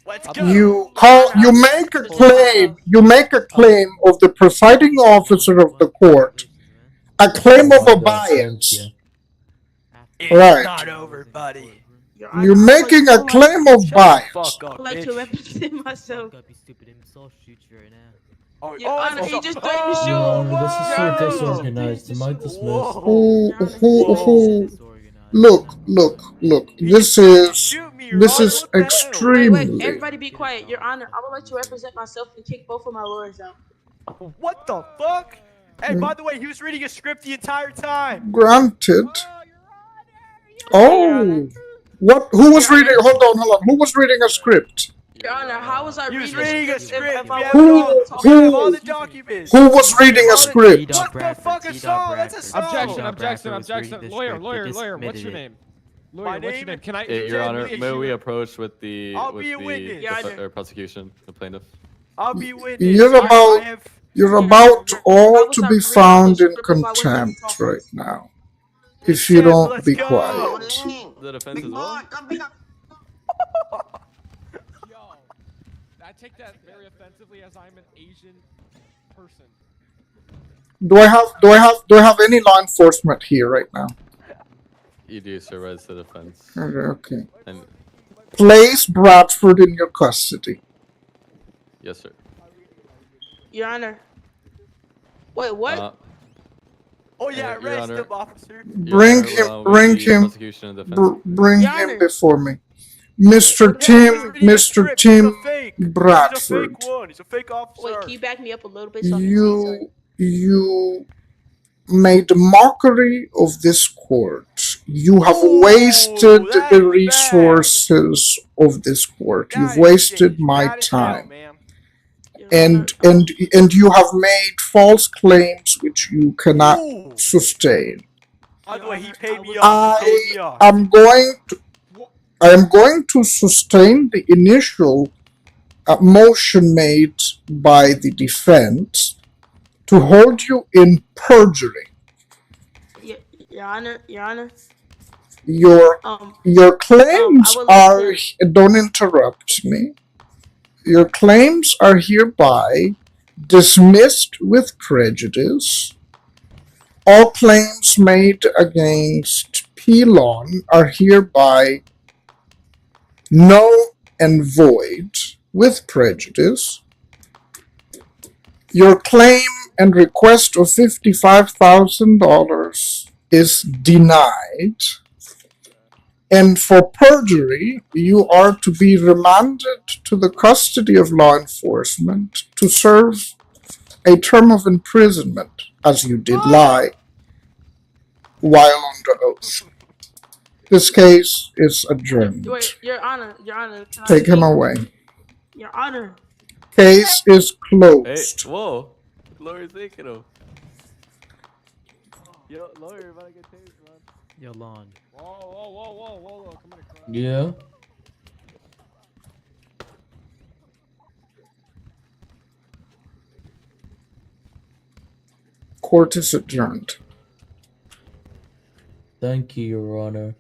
[SPEAKER 1] Let's
[SPEAKER 5] I'll
[SPEAKER 1] go.
[SPEAKER 6] You make a claim. You make a claim of the presiding officer of the court. A claim of a bias.
[SPEAKER 1] It's
[SPEAKER 6] Right.
[SPEAKER 1] not over, buddy.
[SPEAKER 6] You're making a claim of bias.
[SPEAKER 1] Fuck up,
[SPEAKER 2] I like to
[SPEAKER 1] bitch.
[SPEAKER 2] represent myself.
[SPEAKER 7] Fuck up, you stupid insult. Shoot you right now.
[SPEAKER 1] Oh,
[SPEAKER 2] Your
[SPEAKER 1] oh,
[SPEAKER 2] Honor,
[SPEAKER 1] that's
[SPEAKER 2] he
[SPEAKER 1] a-
[SPEAKER 2] just threatened to
[SPEAKER 1] oh,
[SPEAKER 2] shoot.
[SPEAKER 11] Your Honor, this is
[SPEAKER 2] Your
[SPEAKER 11] so
[SPEAKER 2] Honor, he just
[SPEAKER 11] disorganized. You might
[SPEAKER 2] threatened to shoot.
[SPEAKER 11] dismiss.
[SPEAKER 6] Who,
[SPEAKER 2] Your Honor,
[SPEAKER 6] look, look, look.
[SPEAKER 1] He
[SPEAKER 6] This
[SPEAKER 1] just threatened to
[SPEAKER 6] is
[SPEAKER 1] shoot me,
[SPEAKER 6] this
[SPEAKER 1] Ron.
[SPEAKER 6] is
[SPEAKER 1] What the hell?
[SPEAKER 2] wait,
[SPEAKER 6] extremely.
[SPEAKER 2] everybody be quiet. Your Honor, I would like to represent myself and kick both of my lawyers out.
[SPEAKER 1] What the fuck? Hey, by the way, he was reading a script the entire time.
[SPEAKER 6] Granted.
[SPEAKER 2] Your
[SPEAKER 6] Oh,
[SPEAKER 2] Honor.
[SPEAKER 6] what? Who was
[SPEAKER 2] Your Honor.
[SPEAKER 6] reading? Hold on, hold on. Who was reading a script?
[SPEAKER 2] Your Honor, how was I
[SPEAKER 1] He was
[SPEAKER 2] reading
[SPEAKER 1] reading a
[SPEAKER 2] if
[SPEAKER 1] script.
[SPEAKER 2] my
[SPEAKER 1] We have
[SPEAKER 2] lawyers
[SPEAKER 1] it
[SPEAKER 6] Who-
[SPEAKER 1] all.
[SPEAKER 2] were talking?
[SPEAKER 1] We have
[SPEAKER 6] who-
[SPEAKER 1] all the documents.
[SPEAKER 6] Who was reading a
[SPEAKER 1] All the-
[SPEAKER 6] script?
[SPEAKER 1] What the fuck is song? That's a song.
[SPEAKER 3] Objection. Lawyer, what's your name?
[SPEAKER 1] My
[SPEAKER 3] Lawyer, what's your
[SPEAKER 1] name?
[SPEAKER 3] name? Can I?
[SPEAKER 8] Your Honor,
[SPEAKER 1] Jay,
[SPEAKER 8] may we
[SPEAKER 1] you-
[SPEAKER 8] approach with the
[SPEAKER 1] I'll
[SPEAKER 8] with
[SPEAKER 1] be a
[SPEAKER 8] the
[SPEAKER 1] witness.
[SPEAKER 8] prosecution, the plaintiff?
[SPEAKER 1] I'll be witness.
[SPEAKER 6] You're
[SPEAKER 1] I
[SPEAKER 6] about
[SPEAKER 1] have-
[SPEAKER 6] you're
[SPEAKER 2] Yeah,
[SPEAKER 6] about
[SPEAKER 2] how
[SPEAKER 6] all
[SPEAKER 2] was
[SPEAKER 6] to
[SPEAKER 2] I
[SPEAKER 6] be
[SPEAKER 2] reading the
[SPEAKER 6] found in
[SPEAKER 2] script if my lawyer wasn't
[SPEAKER 6] contempt
[SPEAKER 2] talking?
[SPEAKER 6] right now. If you
[SPEAKER 1] Shit,
[SPEAKER 6] don't
[SPEAKER 1] let's
[SPEAKER 6] be
[SPEAKER 1] go.
[SPEAKER 6] quiet.
[SPEAKER 8] The defense as well.
[SPEAKER 3] Yo, I take that very offensively as I'm an Asian person.
[SPEAKER 6] Do I have any law enforcement here right now?
[SPEAKER 8] You do, sir, as the defense.
[SPEAKER 6] Okay.
[SPEAKER 8] And
[SPEAKER 6] Place Bradford in your custody.
[SPEAKER 8] yes, sir.
[SPEAKER 2] Your Honor. Wait, what?
[SPEAKER 1] Oh yeah,
[SPEAKER 8] Your
[SPEAKER 1] arrest
[SPEAKER 8] Honor.
[SPEAKER 1] him, officer.
[SPEAKER 6] Bring
[SPEAKER 8] Honor,
[SPEAKER 6] him,
[SPEAKER 8] with
[SPEAKER 6] bring
[SPEAKER 8] the
[SPEAKER 6] him,
[SPEAKER 8] prosecution and defense.
[SPEAKER 6] bring
[SPEAKER 2] Your
[SPEAKER 6] him
[SPEAKER 2] Honor.
[SPEAKER 6] before me. Mr.
[SPEAKER 1] Yeah,
[SPEAKER 6] Tim,
[SPEAKER 1] he's reading a
[SPEAKER 6] Mr.
[SPEAKER 1] script.
[SPEAKER 6] Tim
[SPEAKER 1] He's a fake. He's a
[SPEAKER 6] Bradford.
[SPEAKER 1] fake one. He's a fake officer.
[SPEAKER 2] Wait, can you back me up a little bit so I can see? Sorry.
[SPEAKER 6] You made mockery of this court. You have
[SPEAKER 1] Ooh,
[SPEAKER 6] wasted
[SPEAKER 1] that
[SPEAKER 6] the
[SPEAKER 1] is
[SPEAKER 6] resources of this court.
[SPEAKER 1] That
[SPEAKER 6] You've
[SPEAKER 1] is
[SPEAKER 6] wasted
[SPEAKER 1] shady.
[SPEAKER 6] my
[SPEAKER 1] Bad as hell,
[SPEAKER 6] time.
[SPEAKER 1] ma'am.
[SPEAKER 2] Your
[SPEAKER 6] And
[SPEAKER 2] Honor,
[SPEAKER 6] and you have made false claims which you cannot
[SPEAKER 1] Ooh.
[SPEAKER 6] sustain.
[SPEAKER 1] By the way, he paid me
[SPEAKER 2] I
[SPEAKER 1] off. He paid me off.
[SPEAKER 6] I am going to sustain the initial motion made by the defense to hold you in perjury.
[SPEAKER 2] Your Honor, Your Honor.
[SPEAKER 6] Your claims
[SPEAKER 2] I would like
[SPEAKER 6] are don't interrupt me. Your claims are hereby dismissed with prejudice. All claims made against Pelon are hereby null and void with prejudice. Your claim and request of $55,000 is denied. And for perjury, you are to be remanded to the custody of law enforcement to serve a term of imprisonment, as you did lie while under oath. This case is adjourned.
[SPEAKER 2] Wait, Your Honor, can I
[SPEAKER 6] Take him
[SPEAKER 2] speak?
[SPEAKER 6] away.
[SPEAKER 2] Your Honor.
[SPEAKER 6] Case is
[SPEAKER 8] Hey,
[SPEAKER 6] closed.
[SPEAKER 8] whoa. Lawyer's taking him.
[SPEAKER 3] Yo, lawyer, about to get tased, man.
[SPEAKER 7] Yolande.
[SPEAKER 3] Whoa. Come here.
[SPEAKER 11] Yeah.
[SPEAKER 6] Court is adjourned.
[SPEAKER 11] Thank you, Your Honor.